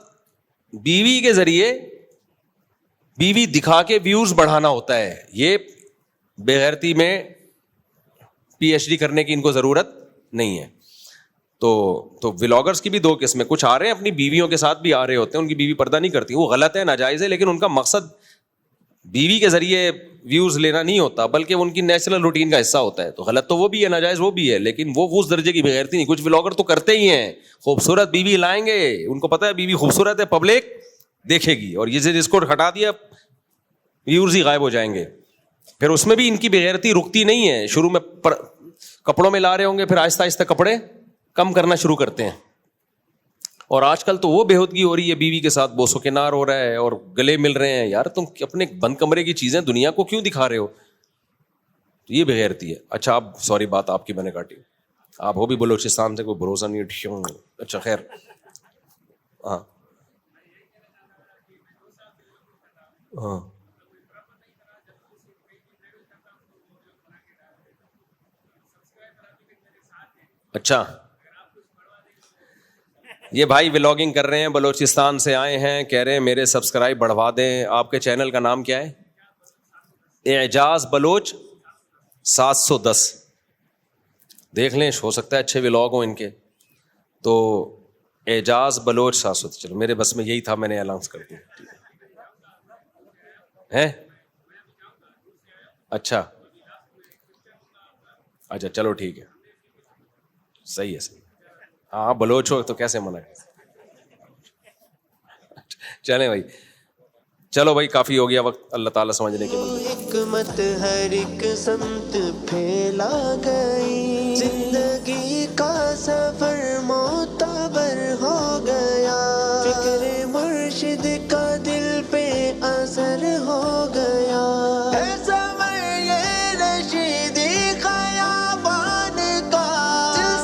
بیوی کے ذریعے بیوی دکھا کے ویوز بڑھانا ہوتا ہے. یہ بےغیرتی میں پی ایچ ڈی کرنے کی ان کو ضرورت نہیں ہے. تو ولاگرز کی بھی 2 قسمیں, کچھ آ رہے ہیں اپنی بیویوں کے ساتھ بھی آ رہے ہوتے ہیں, ان کی بیوی پردہ نہیں کرتی, وہ غلط ہے, ناجائز ہے, لیکن ان کا مقصد بیوی کے ذریعے ویوز لینا نہیں ہوتا, بلکہ ان کی نیچرل روٹین کا حصہ ہوتا ہے. تو غلط تو وہ بھی ہے, ناجائز وہ بھی ہے, لیکن وہ اس درجے کی بےغیرتی نہیں. کچھ ولاگر تو کرتے ہی ہیں, خوبصورت بیوی لائیں گے, ان کو پتا ہے بیوی خوبصورت ہے, پبلک دیکھے گی, اور یہ جس کو ہٹا دیا ویورز ہی غائب ہو جائیں گے. پھر اس میں بھی ان کی بےغیرتی رکتی نہیں ہے. شروع میں کپڑوں میں لا رہے ہوں گے, پھر آہستہ آہستہ کپڑے کم کرنا شروع کرتے ہیں. اور آج کل تو وہ بےہودگی ہو رہی ہے, بیوی کے ساتھ بوسو کنار ہو رہا ہے اور گلے مل رہے ہیں. یار تم اپنے بند کمرے کی چیزیں دنیا کو کیوں دکھا رہے ہو؟ یہ بےغیرتی ہے. اچھا آپ سوری بات آپ کی میں نے کاٹی, آپ ہو بھی بلوچستان سے, کوئی بھروسہ نہیں. اچھا خیر, ہاں ہاں اچھا, یہ بھائی ولاگنگ کر رہے ہیں, بلوچستان سے آئے ہیں, کہہ رہے ہیں میرے سبسکرائب بڑھوا دیں. آپ کے چینل کا نام کیا ہے؟ اعجاز بلوچ 710. دیکھ لیں, ہو سکتا ہے اچھے ولاگ ہوں ان کے. تو اعجاز بلوچ 710, چلو میرے بس میں یہی تھا, میں نے اعلان کر دیا ہے. اچھا اچھا چلو ٹھیک ہے, صحیح ہے صحیح. ہاں بلوچ ہو تو کیسے منع ہے. چلیں بھائی, چلو بھائی کافی ہو گیا وقت, اللہ تعالیٰ سمجھنے کے لیے. حکمت ہر ایک سمت پھیلا گئی, زندگی کا سفر معتبر ہو گیا.